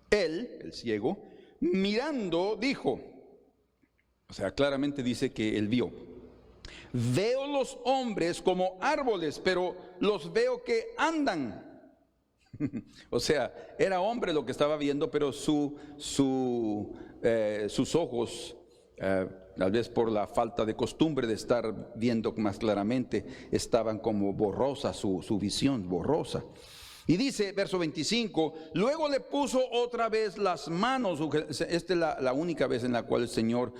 Él, el ciego, mirando, dijo, o sea, claramente dice que él vio: veo los hombres como árboles, pero los veo que andan. O sea, era hombre lo que estaba viendo, pero sus ojos, tal vez por la falta de costumbre de estar viendo más claramente, estaban como borrosa, su visión borrosa. Y dice, verso 25, luego le puso otra vez las manos. Esta es la única vez en la cual el Señor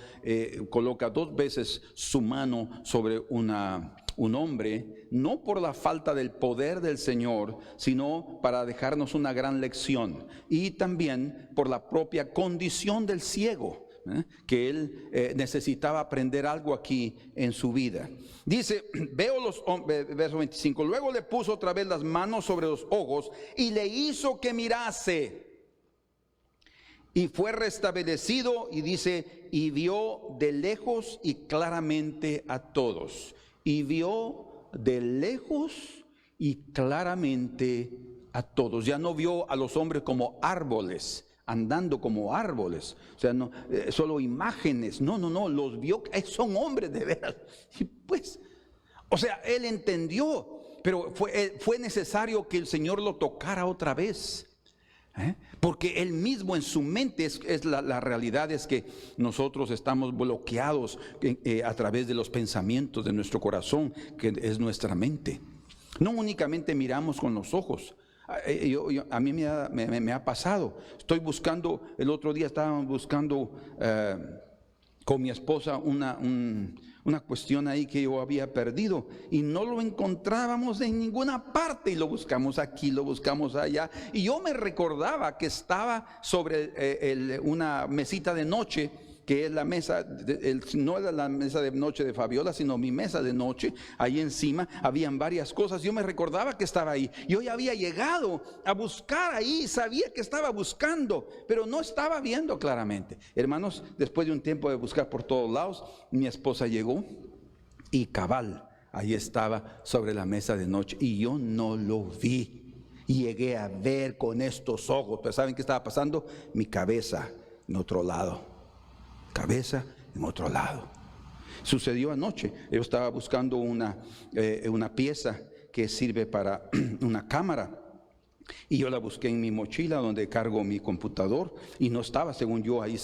coloca 2 veces su mano sobre un hombre, no por la falta del poder del Señor, sino para dejarnos una gran lección, y también por la propia condición del ciego, que él necesitaba aprender algo aquí en su vida. Dice, verso 25, luego le puso otra vez las manos sobre los ojos y le hizo que mirase, y fue restablecido, y dice, y vio de lejos y claramente a todos. Y vio de lejos y claramente a todos. Ya no vio a los hombres como árboles, andando como árboles, o sea, no solo imágenes, no, los vio, son hombres de veras. Y pues, o sea, él entendió, pero fue necesario que el Señor lo tocara otra vez, porque él mismo en su mente la realidad es que nosotros estamos bloqueados a través de los pensamientos de nuestro corazón, que es nuestra mente. No únicamente miramos con los ojos. A mí me ha pasado. Estoy buscando, el otro día estábamos buscando con mi esposa una cuestión ahí que yo había perdido, y no lo encontrábamos en ninguna parte, y lo buscamos aquí, lo buscamos allá, y yo me recordaba que estaba sobre una mesita de noche, que es la mesa, no era la mesa de noche de Fabiola, sino mi mesa de noche. Ahí encima habían varias cosas. Yo me recordaba que estaba ahí. Yo ya había llegado a buscar ahí, sabía que estaba buscando, pero no estaba viendo claramente. Hermanos, después de un tiempo de buscar por todos lados, mi esposa llegó y cabal, ahí estaba sobre la mesa de noche, y yo no lo vi. Y llegué a ver con estos ojos, pero ¿saben qué estaba pasando? Mi cabeza en otro lado. Cabeza en otro lado. Sucedió anoche. Yo estaba buscando una pieza que sirve para una cámara, y yo la busqué en mi mochila donde cargo mi computador, y no estaba, según yo, ahí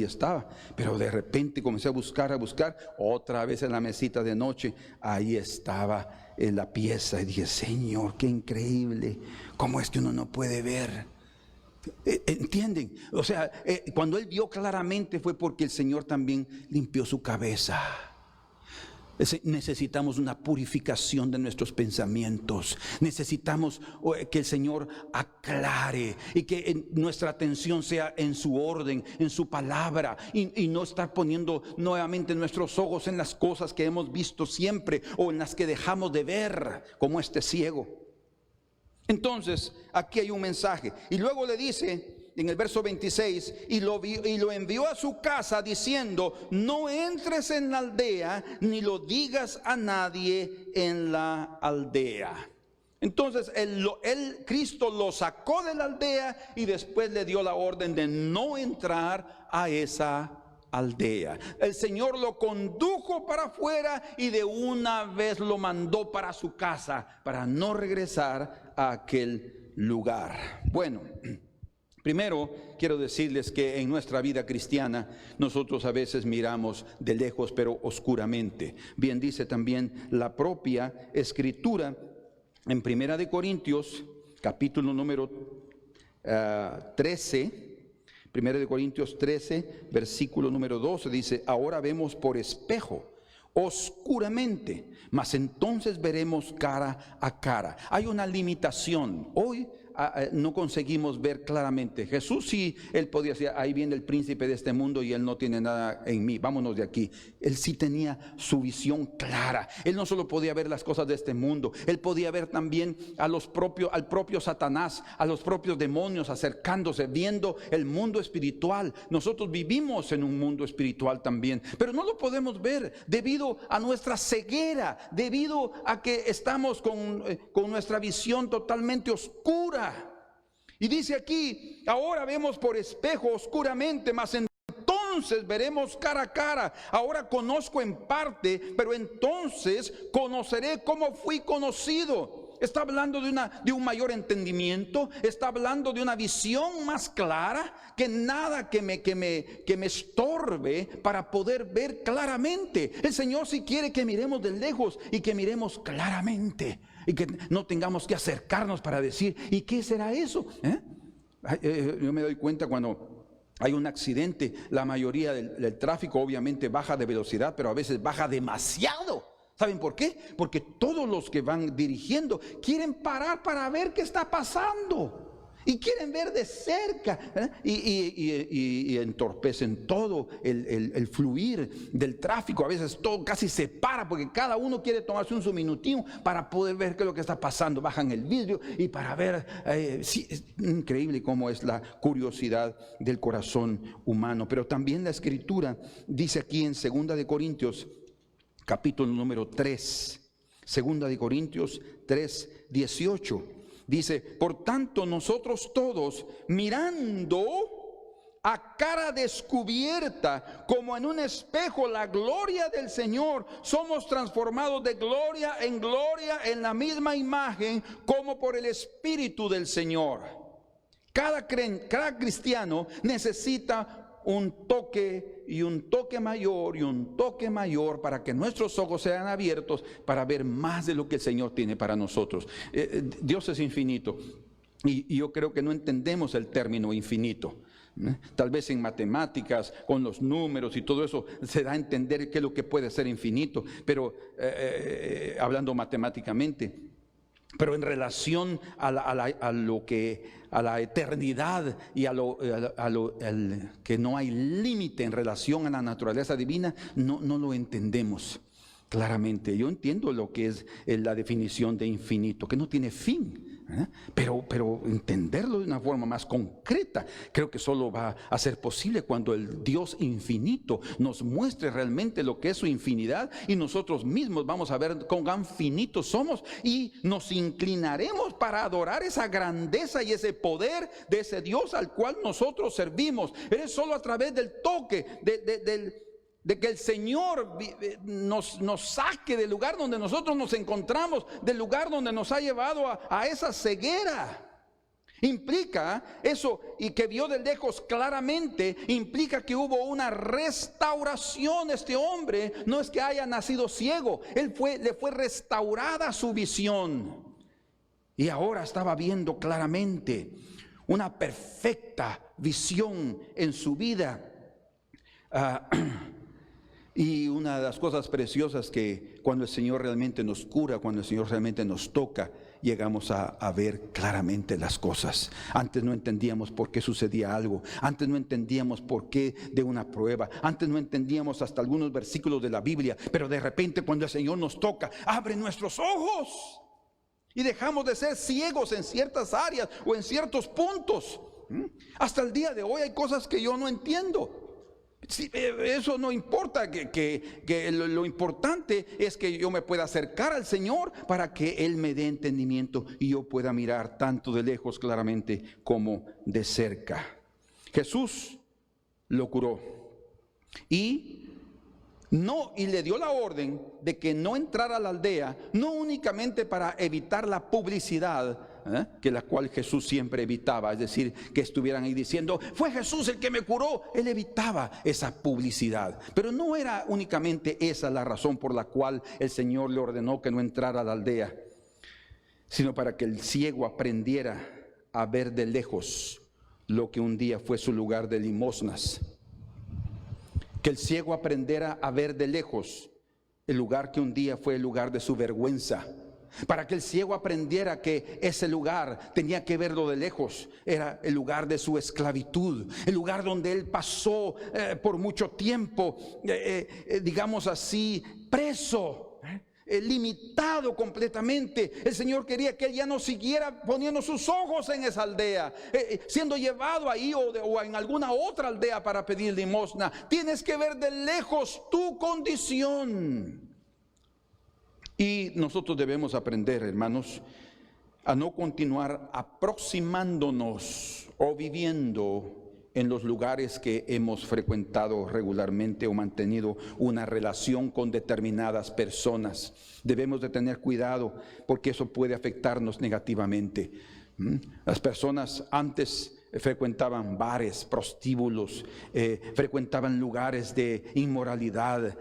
estaba, pero de repente comencé a buscar otra vez en la mesita de noche. Ahí estaba en la pieza, y dije, Señor, qué increíble, cómo es que uno no puede ver. ¿Entienden? O sea, cuando él vio claramente fue porque el Señor también limpió su cabeza. Necesitamos una purificación de nuestros pensamientos. Necesitamos que el Señor aclare, y que nuestra atención sea en su orden, en su palabra, y no estar poniendo nuevamente nuestros ojos en las cosas que hemos visto siempre, o en las que dejamos de ver, como este ciego. Entonces, aquí hay un mensaje. Y luego le dice en el verso 26, y lo envió a su casa diciendo, no entres en la aldea, ni lo digas a nadie en la aldea. Entonces, Cristo lo sacó de la aldea, y después le dio la orden de no entrar a esa aldea. El Señor lo condujo para afuera, y de una vez lo mandó para su casa, para no regresar a aquel lugar. Bueno, primero quiero decirles que en nuestra vida cristiana nosotros a veces miramos de lejos, pero oscuramente. Bien dice también la propia Escritura en 1 Corintios capítulo número 13. 1 Corintios 13, versículo número 12, dice, ahora vemos por espejo, oscuramente, mas entonces veremos cara a cara. Hay una limitación. Hoy no conseguimos ver claramente. Jesús sí, él podía decir, ahí viene el príncipe de este mundo y él no tiene nada en mí, vámonos de aquí. Él sí tenía su visión clara. Él no solo podía ver las cosas de este mundo, él podía ver también al propio Satanás, a los propios demonios acercándose, viendo el mundo espiritual. Nosotros vivimos en un mundo espiritual también, pero no lo podemos ver debido a nuestra ceguera, debido a que estamos con nuestra visión totalmente oscura. Y dice aquí, ahora vemos por espejo oscuramente, mas entonces veremos cara a cara. Ahora conozco en parte, pero entonces conoceré como fui conocido. Está hablando de un mayor entendimiento, está hablando de una visión más clara, que nada que me estorbe para poder ver claramente. El Señor sí quiere que miremos de lejos y que miremos claramente, y que no tengamos que acercarnos para decir, ¿y qué será eso? Yo me doy cuenta cuando hay un accidente, la mayoría del tráfico obviamente baja de velocidad, pero a veces baja demasiado. ¿Saben por qué? Porque todos los que van dirigiendo quieren parar para ver qué está pasando y quieren ver de cerca, y entorpecen todo el fluir del tráfico. A veces todo casi se para porque cada uno quiere tomarse un su minutín para poder ver qué es lo que está pasando. Bajan el vidrio y para ver, sí, es increíble cómo es la curiosidad del corazón humano. Pero también la Escritura dice aquí en 2 de Corintios capítulo número 3, 2 de Corintios 3, 18, dice: por tanto nosotros todos, mirando a cara descubierta como en un espejo la gloria del Señor, somos transformados de gloria en la misma imagen como por el Espíritu del Señor. Cada cristiano necesita un toque y un toque mayor y un toque mayor para que nuestros ojos sean abiertos para ver más de lo que el Señor tiene para nosotros. Dios es infinito y yo creo que no entendemos el término infinito. Tal vez en matemáticas, con los números y todo eso, se da a entender qué es lo que puede ser infinito, pero hablando matemáticamente. Pero en relación a la eternidad y que no hay límite en relación a la naturaleza divina, no lo entendemos claramente. Yo entiendo lo que es la definición de infinito, que no tiene fin. Pero entenderlo de una forma más concreta creo que solo va a ser posible cuando el Dios infinito nos muestre realmente lo que es su infinidad, y nosotros mismos vamos a ver cuán finitos somos y nos inclinaremos para adorar esa grandeza y ese poder de ese Dios al cual nosotros servimos. Es solo a través del toque de que el Señor nos saque del lugar donde nosotros nos encontramos, del lugar donde nos ha llevado a esa ceguera. Implica eso, y que vio de lejos claramente, implica que hubo una restauración. Este hombre no es que haya nacido ciego, le fue restaurada su visión, y ahora estaba viendo claramente, una perfecta visión en su vida. Y una de las cosas preciosas que cuando el Señor realmente nos cura, cuando el Señor realmente nos toca, llegamos a ver claramente las cosas. Antes no entendíamos por qué sucedía algo, antes no entendíamos por qué de una prueba, antes no entendíamos hasta algunos versículos de la Biblia, pero de repente cuando el Señor nos toca, abre nuestros ojos y dejamos de ser ciegos en ciertas áreas o en ciertos puntos. Hasta el día de hoy hay cosas que yo no entiendo. Sí, eso no importa, lo importante es que yo me pueda acercar al Señor para que Él me dé entendimiento y yo pueda mirar tanto de lejos claramente como de cerca. Jesús lo curó y le dio la orden de que no entrara a la aldea, no únicamente para evitar la publicidad, que la cual Jesús siempre evitaba, es decir, que estuvieran ahí diciendo, fue Jesús el que me curó. Él evitaba esa publicidad, pero no era únicamente esa la razón por la cual el Señor le ordenó que no entrara a la aldea, sino para que el ciego aprendiera a ver de lejos lo que un día fue su lugar de limosnas, que el ciego aprendiera a ver de lejos el lugar que un día fue el lugar de su vergüenza, para que el ciego aprendiera que ese lugar tenía que verlo de lejos. Era el lugar de su esclavitud, el lugar donde él pasó por mucho tiempo, digamos así, preso, limitado completamente. El Señor quería que él ya no siguiera poniendo sus ojos en esa aldea, siendo llevado ahí o en alguna otra aldea para pedir limosna. Tienes que ver de lejos tu condición. Y nosotros debemos aprender, hermanos, a no continuar aproximándonos o viviendo en los lugares que hemos frecuentado regularmente o mantenido una relación con determinadas personas. Debemos de tener cuidado porque eso puede afectarnos negativamente. Las personas antes frecuentaban bares, prostíbulos, frecuentaban lugares de inmoralidad,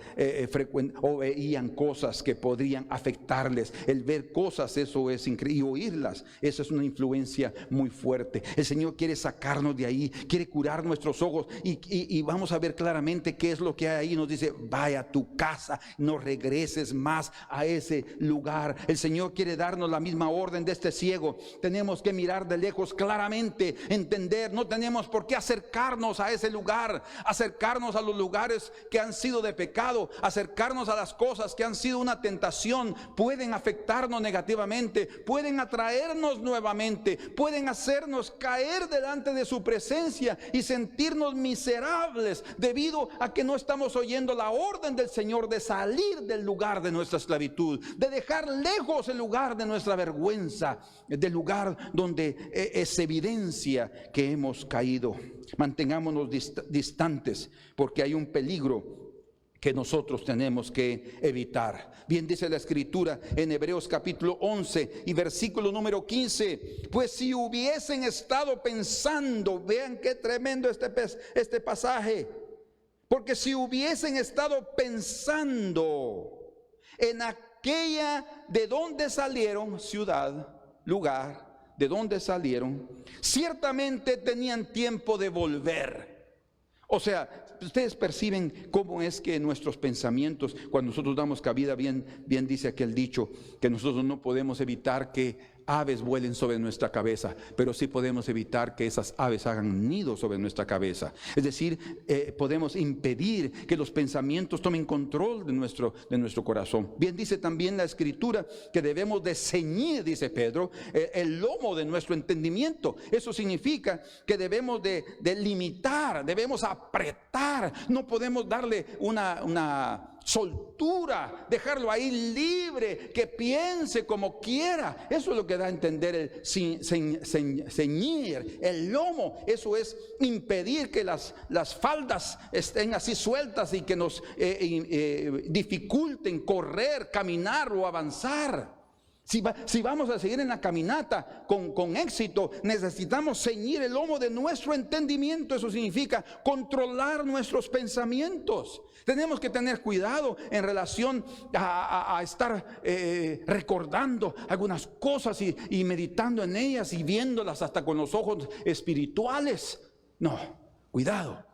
o veían cosas que podrían afectarles. El ver cosas, eso es increíble, y oírlas, eso es una influencia muy fuerte. El Señor quiere sacarnos de ahí, quiere curar nuestros ojos y vamos a ver claramente qué es lo que hay ahí. Nos dice: vaya a tu casa, no regreses más a ese lugar. El Señor quiere darnos la misma orden de este ciego. Tenemos que mirar de lejos claramente, entender. No tenemos por qué acercarnos a ese lugar, acercarnos a los lugares que han sido de pecado, acercarnos a las cosas que han sido una tentación. Pueden afectarnos negativamente, pueden atraernos nuevamente, pueden hacernos caer delante de su presencia y sentirnos miserables debido a que no estamos oyendo la orden del Señor de salir del lugar de nuestra esclavitud, de dejar lejos el lugar de nuestra vergüenza, del lugar donde es evidencia que hemos caído. Mantengámonos distantes porque hay un peligro que nosotros tenemos que evitar. Bien dice la Escritura en Hebreos capítulo 11 y versículo número 15: pues si hubiesen estado pensando, vean qué tremendo este pasaje, porque si hubiesen estado pensando en aquella de donde salieron, ciudad, lugar, de donde salieron, ciertamente tenían tiempo de volver. O sea, ustedes perciben cómo es que nuestros pensamientos, cuando nosotros damos cabida, bien dice aquel dicho, que nosotros no podemos evitar que aves vuelen sobre nuestra cabeza, pero sí podemos evitar que esas aves hagan nido sobre nuestra cabeza. Es decir, podemos impedir que los pensamientos tomen control de nuestro corazón. Bien dice también la Escritura que debemos de ceñir, dice Pedro, el lomo de nuestro entendimiento. Eso significa que debemos de limitar, debemos apretar. No podemos darle una soltura, dejarlo ahí libre, que piense como quiera. Eso es lo que da a entender el ceñir el lomo. Eso es impedir que las faldas estén así sueltas y que nos dificulten correr, caminar o avanzar. Si vamos a seguir en la caminata con éxito, necesitamos ceñir el lomo de nuestro entendimiento. Eso significa controlar nuestros pensamientos. Tenemos que tener cuidado en relación a estar recordando algunas cosas y meditando en ellas y viéndolas hasta con los ojos espirituales. No, cuidado.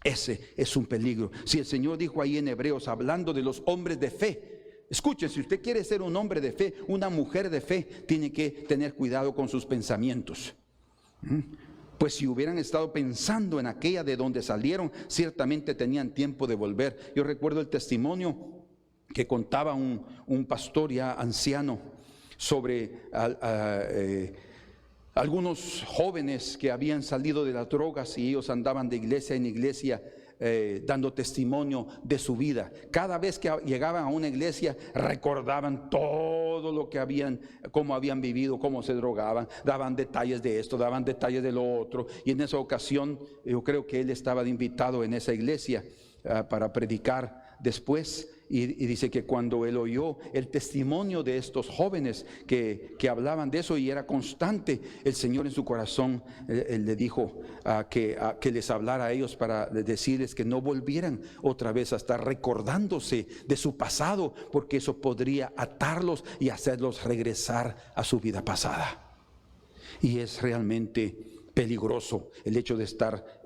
Ese es un peligro. Si el Señor dijo ahí en Hebreos, hablando de los hombres de fe, escuchen, si usted quiere ser un hombre de fe, una mujer de fe, tiene que tener cuidado con sus pensamientos. Pues si hubieran estado pensando en aquella de donde salieron, ciertamente tenían tiempo de volver. Yo recuerdo el testimonio que contaba un pastor ya anciano sobre algunos jóvenes que habían salido de las drogas y ellos andaban de iglesia en iglesia, dando testimonio de su vida. Cada vez que llegaban a una iglesia recordaban todo lo que cómo habían vivido, cómo se drogaban, daban detalles de esto, daban detalles de lo otro. Y en esa ocasión yo creo que él estaba de invitado en esa iglesia para predicar después. Y dice que cuando él oyó el testimonio de estos jóvenes que hablaban de eso y era constante, el Señor en su corazón él le dijo que les hablara a ellos para decirles que no volvieran otra vez a estar recordándose de su pasado, porque eso podría atarlos y hacerlos regresar a su vida pasada. Y es realmente peligroso el hecho de estar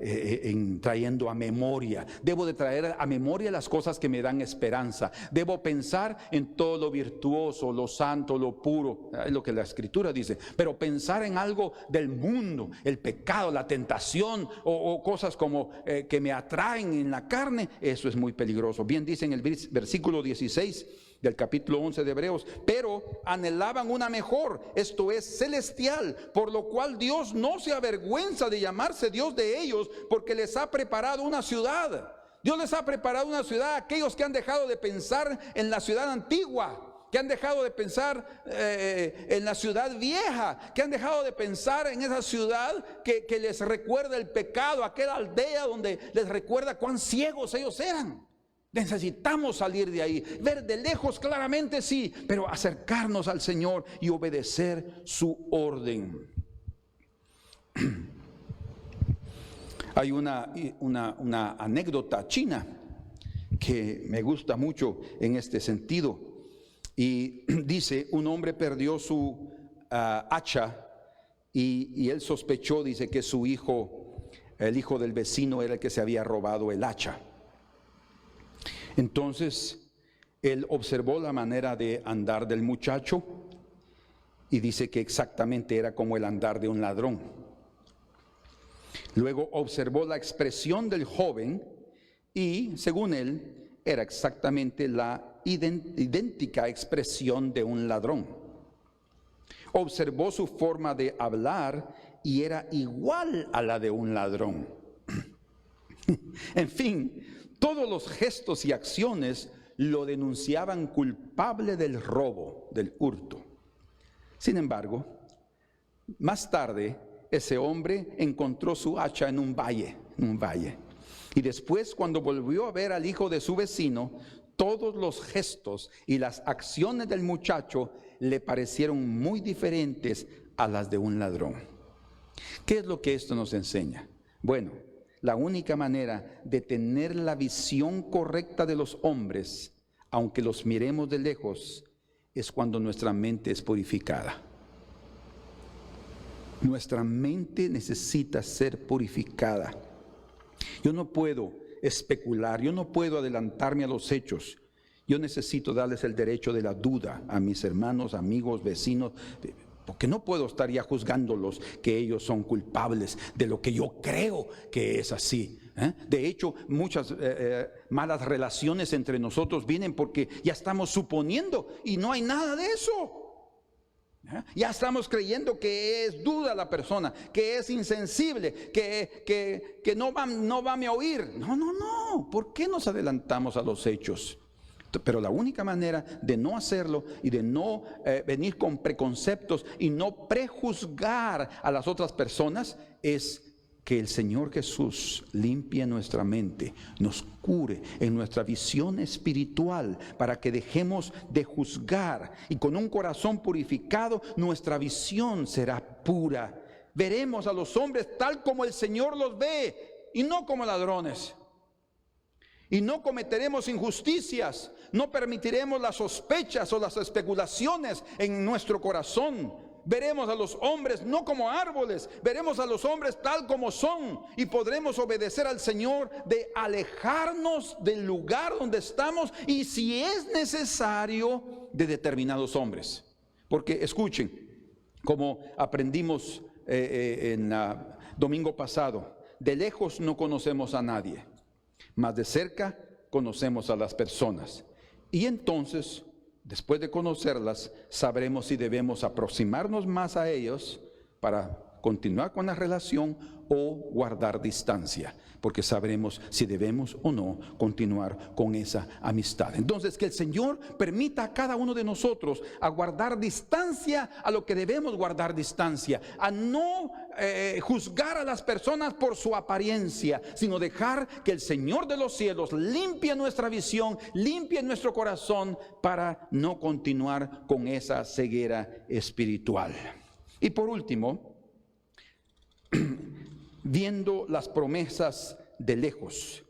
trayendo a memoria. Debo de traer a memoria las cosas que me dan esperanza. Debo pensar en todo lo virtuoso, lo santo, lo puro. Es lo que la Escritura dice. Pero pensar en algo del mundo, el pecado, la tentación o cosas como que me atraen en la carne, eso es muy peligroso. Bien dice en el versículo 16 del capítulo 11 de Hebreos: pero anhelaban una mejor, esto es celestial, por lo cual Dios no se avergüenza de llamarse Dios de ellos, porque les ha preparado una ciudad. Dios les ha preparado una ciudad a aquellos que han dejado de pensar en la ciudad antigua, que han dejado de pensar en la ciudad vieja, que han dejado de pensar en esa ciudad que les recuerda el pecado, aquella aldea donde les recuerda cuán ciegos ellos eran. Necesitamos salir de ahí, ver de lejos claramente, sí, pero acercarnos al Señor y obedecer su orden. Hay una anécdota china que me gusta mucho en este sentido, y dice: un hombre perdió su hacha y él sospechó, dice, que su hijo, el hijo del vecino, era el que se había robado el hacha. Entonces él observó la manera de andar del muchacho y dice que exactamente era como el andar de un ladrón. Luego observó la expresión del joven y, según él, era exactamente la idéntica expresión de un ladrón. Observó su forma de hablar y era igual a la de un ladrón. En fin, todos los gestos y acciones lo denunciaban culpable del robo, del hurto. Sin embargo, más tarde ese hombre encontró su hacha en un valle. Y después, cuando volvió a ver al hijo de su vecino, todos los gestos y las acciones del muchacho le parecieron muy diferentes a las de un ladrón. ¿Qué es lo que esto nos enseña? Bueno, la única manera de tener la visión correcta de los hombres, aunque los miremos de lejos, es cuando nuestra mente es purificada. Nuestra mente necesita ser purificada. Yo no puedo especular, yo no puedo adelantarme a los hechos. Yo necesito darles el derecho de la duda a mis hermanos, amigos, vecinos, porque no puedo estar ya juzgándolos que ellos son culpables de lo que yo creo que es así. De hecho, muchas malas relaciones entre nosotros vienen porque ya estamos suponiendo y no hay nada de eso. Ya estamos creyendo que es duda la persona, que es insensible, que no va a oír. No. ¿Por qué nos adelantamos a los hechos? Pero la única manera de no hacerlo y de no venir con preconceptos y no prejuzgar a las otras personas es que el Señor Jesús limpie nuestra mente, nos cure en nuestra visión espiritual para que dejemos de juzgar, y con un corazón purificado nuestra visión será pura. Veremos a los hombres tal como el Señor los ve y no como ladrones. Y no cometeremos injusticias, no permitiremos las sospechas o las especulaciones en nuestro corazón. Veremos a los hombres no como árboles, veremos a los hombres tal como son, y podremos obedecer al Señor de alejarnos del lugar donde estamos, y si es necesario, de determinados hombres. Porque escuchen, como aprendimos en domingo pasado, de lejos no conocemos a nadie, mas de cerca conocemos a las personas. Y entonces, después de conocerlas, sabremos si debemos aproximarnos más a ellos para continuar con la relación o guardar distancia, porque sabremos si debemos o no continuar con esa amistad. Entonces, que el Señor permita a cada uno de nosotros a guardar distancia a lo que debemos guardar distancia, a no juzgar a las personas por su apariencia, sino dejar que el Señor de los cielos limpie nuestra visión, limpie nuestro corazón para no continuar con esa ceguera espiritual. Y por último, viendo las promesas de lejos.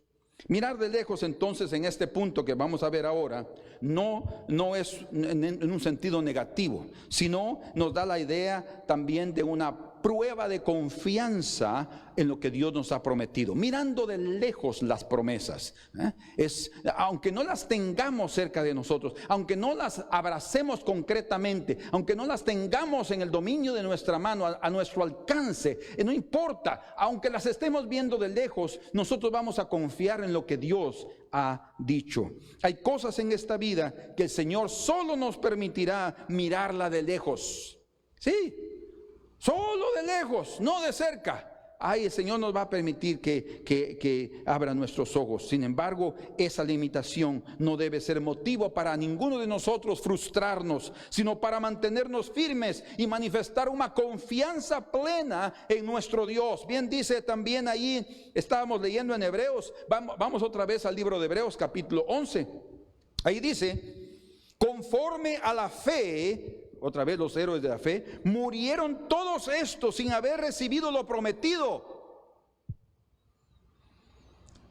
Mirar de lejos, entonces, en este punto que vamos a ver ahora, no es en un sentido negativo, sino nos da la idea también de una prueba de confianza en lo que Dios nos ha prometido, mirando de lejos las promesas. Aunque no las tengamos cerca de nosotros, aunque no las abracemos concretamente, aunque no las tengamos en el dominio de nuestra mano, a nuestro alcance, no importa, aunque las estemos viendo de lejos, nosotros vamos a confiar en lo que Dios ha dicho. Hay cosas en esta vida que el Señor solo nos permitirá mirarla de lejos. Sí, solo de lejos, no de cerca. El Señor nos va a permitir que abra nuestros ojos. Sin embargo, esa limitación no debe ser motivo para ninguno de nosotros frustrarnos, sino para mantenernos firmes y manifestar una confianza plena en nuestro Dios. Bien dice también ahí, estábamos leyendo en Hebreos, vamos otra vez al libro de Hebreos capítulo 11. Ahí dice, conforme a la fe, otra vez los héroes de la fe, murieron todos estos sin haber recibido lo prometido.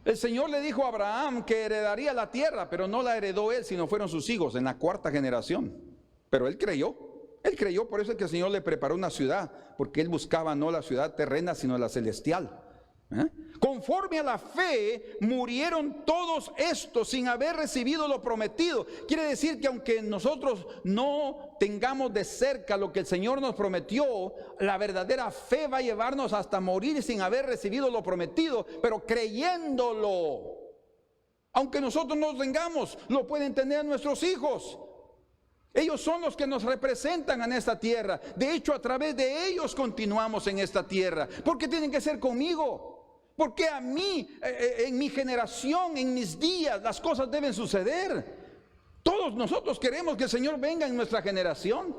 El Señor le dijo a Abraham que heredaría la tierra, pero no la heredó él, sino fueron sus hijos en la cuarta generación. Pero él creyó, por eso es que el Señor le preparó una ciudad, porque él buscaba no la ciudad terrena, sino la celestial. Conforme a la fe murieron todos estos sin haber recibido lo prometido. Quiere decir que aunque nosotros no tengamos de cerca lo que el Señor nos prometió, la verdadera fe va a llevarnos hasta morir sin haber recibido lo prometido, pero creyéndolo. Aunque nosotros no lo tengamos, lo pueden tener nuestros hijos. Ellos son los que nos representan en esta tierra. De hecho, a través de ellos continuamos en esta tierra. ¿Por qué tienen que ser conmigo? Porque a mí, en mi generación, en mis días, las cosas deben suceder. Todos nosotros queremos que el Señor venga en nuestra generación.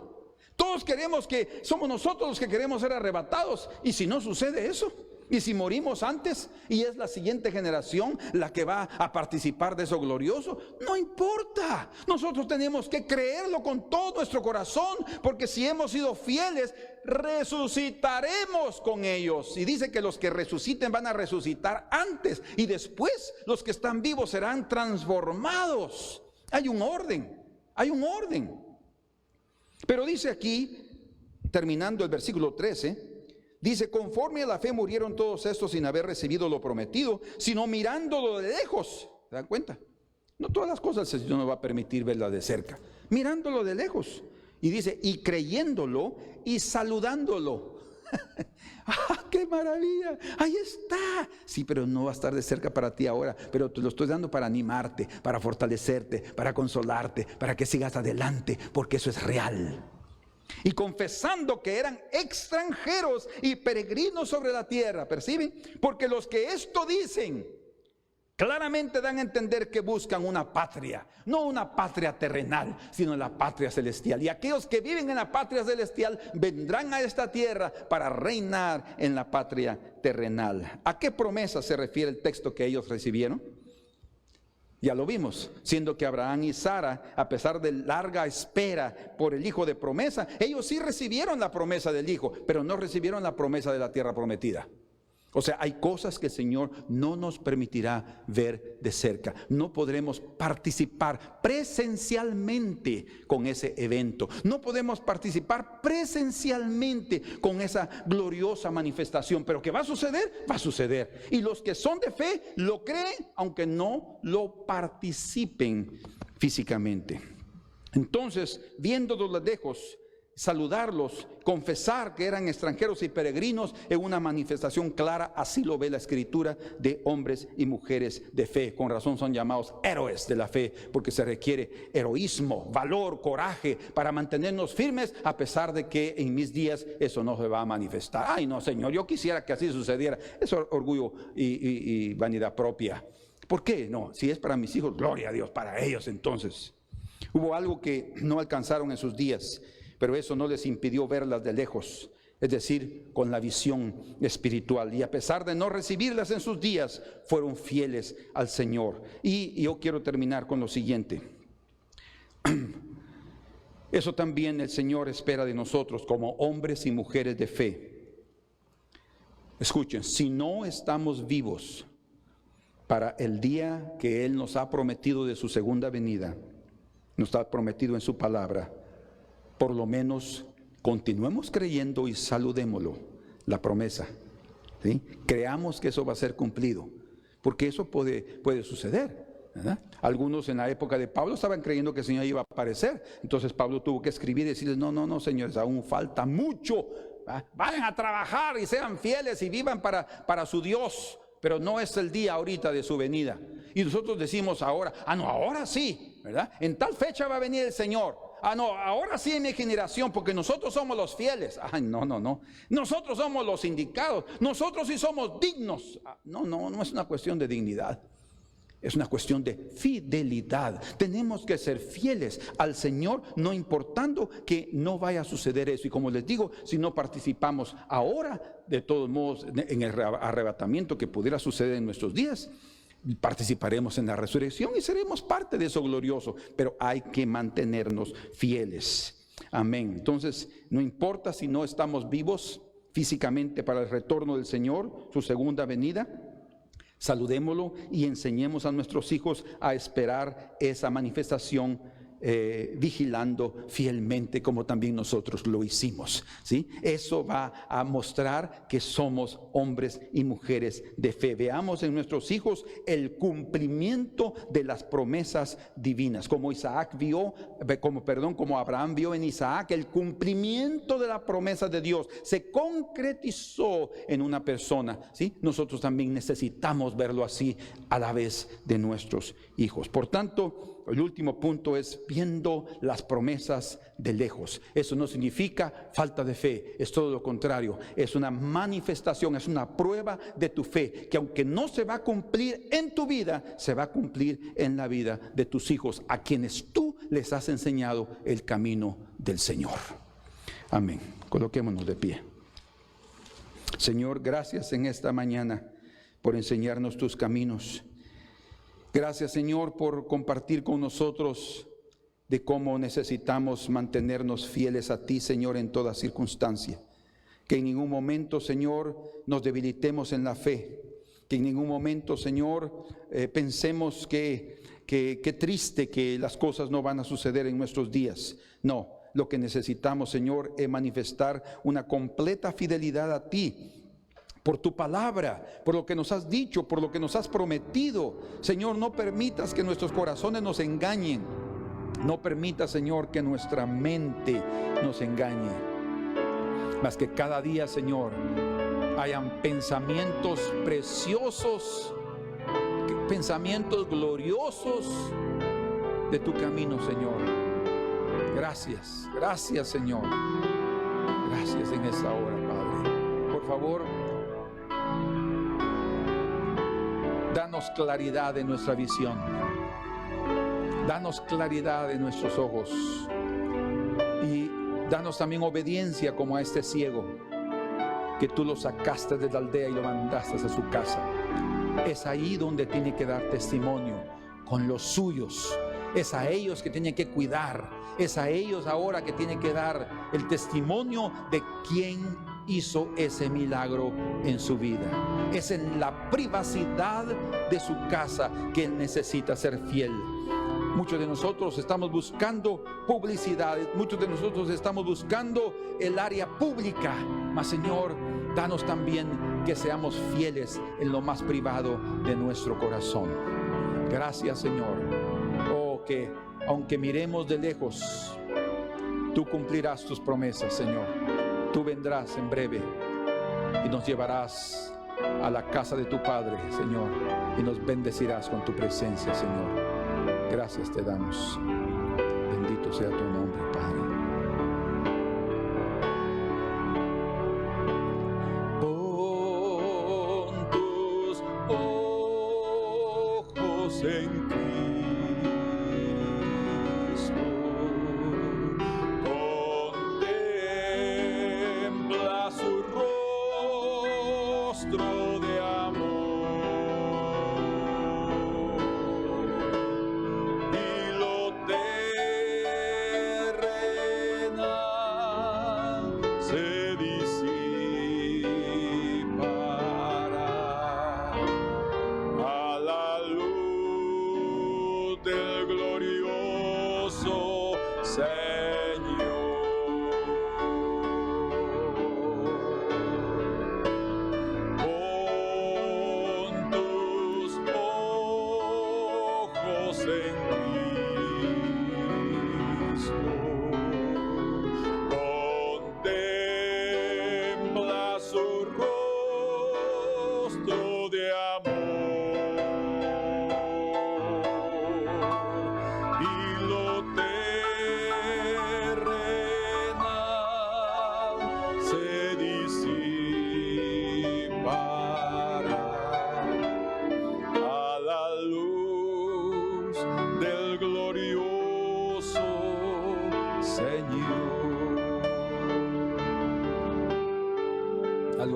Todos queremos que, somos nosotros los que queremos ser arrebatados. Y si no sucede eso, y si morimos antes, y es la siguiente generación la que va a participar de eso glorioso, no importa. Nosotros tenemos que creerlo con todo nuestro corazón, porque si hemos sido fieles, resucitaremos con ellos. Y dice que los que resuciten van a resucitar antes, y después los que están vivos serán transformados. Hay un orden, hay un orden. Pero dice aquí, terminando el versículo 13, dice, conforme a la fe murieron todos estos sin haber recibido lo prometido, sino mirándolo de lejos. ¿Se dan cuenta? No todas las cosas el Señor nos va a permitir verlas de cerca. Mirándolo de lejos. Y dice, y creyéndolo y saludándolo. ¡Ah, qué maravilla! Ahí está. Sí, pero no va a estar de cerca para ti ahora, pero te lo estoy dando para animarte, para fortalecerte, para consolarte, para que sigas adelante, porque eso es real. Y confesando que eran extranjeros y peregrinos sobre la tierra, ¿perciben? Porque los que esto dicen claramente dan a entender que buscan una patria, no una patria terrenal, sino la patria celestial. Y aquellos que viven en la patria celestial vendrán a esta tierra para reinar en la patria terrenal. ¿A qué promesa se refiere el texto que ellos recibieron? Ya lo vimos, siendo que Abraham y Sara, a pesar de larga espera por el hijo de promesa, ellos sí recibieron la promesa del hijo, pero no recibieron la promesa de la tierra prometida. O sea, hay cosas que el Señor no nos permitirá ver de cerca. No podremos participar presencialmente con ese evento. No podemos participar presencialmente con esa gloriosa manifestación. Pero que va a suceder, va a suceder. Y los que son de fe lo creen, aunque no lo participen físicamente. Entonces, viéndolos de lejos, saludarlos, confesar que eran extranjeros y peregrinos en una manifestación clara, así lo ve la Escritura, de hombres y mujeres de fe. Con razón son llamados héroes de la fe, porque se requiere heroísmo, valor, coraje para mantenernos firmes, a pesar de que en mis días eso no se va a manifestar. Ay no, Señor, yo quisiera que así sucediera. Eso es orgullo y vanidad propia. ¿Por qué? No, si es para mis hijos, gloria a Dios, para ellos entonces. Hubo algo que no alcanzaron en sus días, pero eso no les impidió verlas de lejos, es decir, con la visión espiritual. Y a pesar de no recibirlas en sus días, fueron fieles al Señor. Y yo quiero terminar con lo siguiente. Eso también el Señor espera de nosotros como hombres y mujeres de fe. Escuchen, si no estamos vivos para el día que Él nos ha prometido de su segunda venida, nos ha prometido en su palabra, por lo menos continuemos creyendo y saludémoslo, la promesa, ¿sí? Creamos que eso va a ser cumplido, porque eso puede suceder, ¿verdad? Algunos en la época de Pablo estaban creyendo que el Señor iba a aparecer. Entonces Pablo tuvo que escribir y decirles: no, señores, aún falta mucho. Vayan a trabajar y sean fieles y vivan para su Dios, pero no es el día ahorita de su venida. Y nosotros decimos ahora: no, ahora sí, ¿verdad? En tal fecha va a venir el Señor. No, ahora sí en mi generación, porque nosotros somos los fieles. No. Nosotros somos los indicados. Nosotros sí somos dignos. No es una cuestión de dignidad. Es una cuestión de fidelidad. Tenemos que ser fieles al Señor, no importando que no vaya a suceder eso. Y como les digo, si no participamos ahora, de todos modos, en el arrebatamiento que pudiera suceder en nuestros días, participaremos en la resurrección y seremos parte de eso glorioso. Pero hay que mantenernos fieles. Amén. Entonces, no importa si no estamos vivos físicamente para el retorno del Señor, su segunda venida. Saludémoslo y enseñemos a nuestros hijos a esperar esa manifestación, vigilando fielmente como también nosotros lo hicimos, ¿sí? Eso va a mostrar que somos hombres y mujeres de fe. Veamos en nuestros hijos el cumplimiento de las promesas divinas, como Abraham vio en Isaac el cumplimiento de la promesa de Dios. Se concretizó en una persona, ¿sí? Nosotros también necesitamos verlo así a la vez de nuestros hijos. Por tanto, el último punto es viendo las promesas de lejos. Eso no significa falta de fe, es todo lo contrario. Es una manifestación, es una prueba de tu fe, que aunque no se va a cumplir en tu vida, se va a cumplir en la vida de tus hijos, a quienes tú les has enseñado el camino del Señor. Amén. Coloquémonos de pie. Señor, gracias en esta mañana por enseñarnos tus caminos. Gracias, Señor, por compartir con nosotros de cómo necesitamos mantenernos fieles a ti, Señor, en toda circunstancia. Que en ningún momento, Señor, nos debilitemos en la fe. Que en ningún momento, Señor, pensemos que triste que las cosas no van a suceder en nuestros días. No, lo que necesitamos, Señor, es manifestar una completa fidelidad a ti, por tu palabra, por lo que nos has dicho, por lo que nos has prometido. Señor, no permitas que nuestros corazones nos engañen. No permitas, Señor, que nuestra mente nos engañe. Mas que cada día, Señor, hayan pensamientos preciosos, pensamientos gloriosos de tu camino, Señor. Gracias, gracias, Señor. Gracias en esta hora, Padre. Por favor, danos claridad en nuestra visión. Danos claridad en nuestros ojos. Y danos también obediencia como a este ciego, que tú lo sacaste de la aldea y lo mandaste a su casa. Es ahí donde tiene que dar testimonio con los suyos. Es a ellos que tiene que cuidar. Es a ellos ahora que tiene que dar el testimonio de quién hizo ese milagro en su vida. Es en la privacidad de su casa que él necesita ser fiel. Muchos de nosotros estamos buscando publicidad, muchos de nosotros estamos buscando el área pública. Mas, Señor, danos también que seamos fieles en lo más privado de nuestro corazón. Gracias, Señor. Oh, que aunque miremos de lejos, tú cumplirás tus promesas, Señor. Tú vendrás en breve y nos llevarás a la casa de tu Padre, Señor, y nos bendecirás con tu presencia, Señor. Gracias te damos. Bendito sea tu nombre, Padre. Pon tus ojos en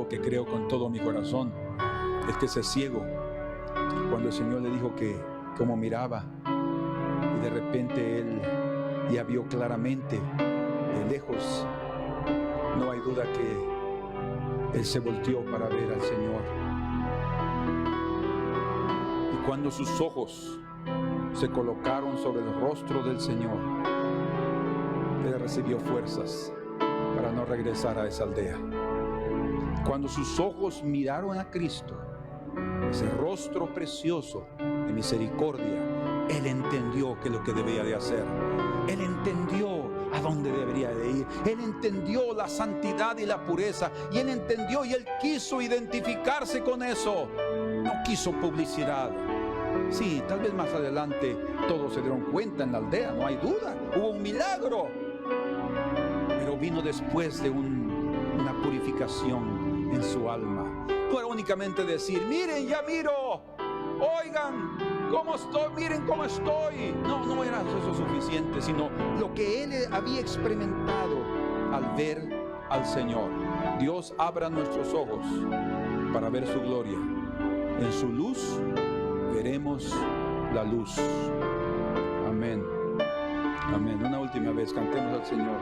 lo que creo con todo mi corazón es que ese ciego, cuando el Señor le dijo que como miraba, y de repente él ya vio claramente de lejos, no hay duda que él se volteó para ver al Señor. Y cuando sus ojos se colocaron sobre el rostro del Señor, él recibió fuerzas para no regresar a esa aldea. Cuando sus ojos miraron a Cristo, ese rostro precioso de misericordia, él entendió que lo que debía de hacer. Él entendió a dónde debería de ir. Él entendió la santidad y la pureza. Y él entendió y él quiso identificarse con eso. No quiso publicidad. Sí, tal vez más adelante todos se dieron cuenta en la aldea, no hay duda. Hubo un milagro. Pero vino después de una purificación en su alma. No era únicamente decir, miren, ya miro. Oigan, ¿cómo estoy? Miren cómo estoy. No era eso suficiente, sino lo que él había experimentado al ver al Señor. Dios abra nuestros ojos para ver su gloria. En su luz veremos la luz. Amén. Amén. Una última vez, cantemos al Señor.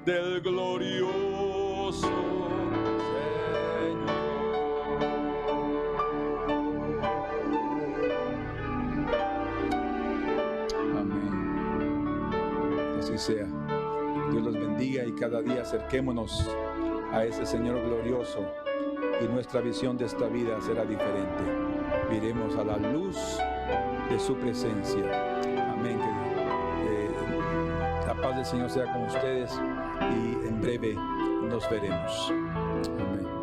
Del glorioso Señor. Amén. Así sea. Dios los bendiga y cada día acerquémonos a ese Señor glorioso y nuestra visión de esta vida será diferente. Miremos a la luz de su presencia. Amén. La paz del Señor sea con ustedes y en breve nos veremos. Amén.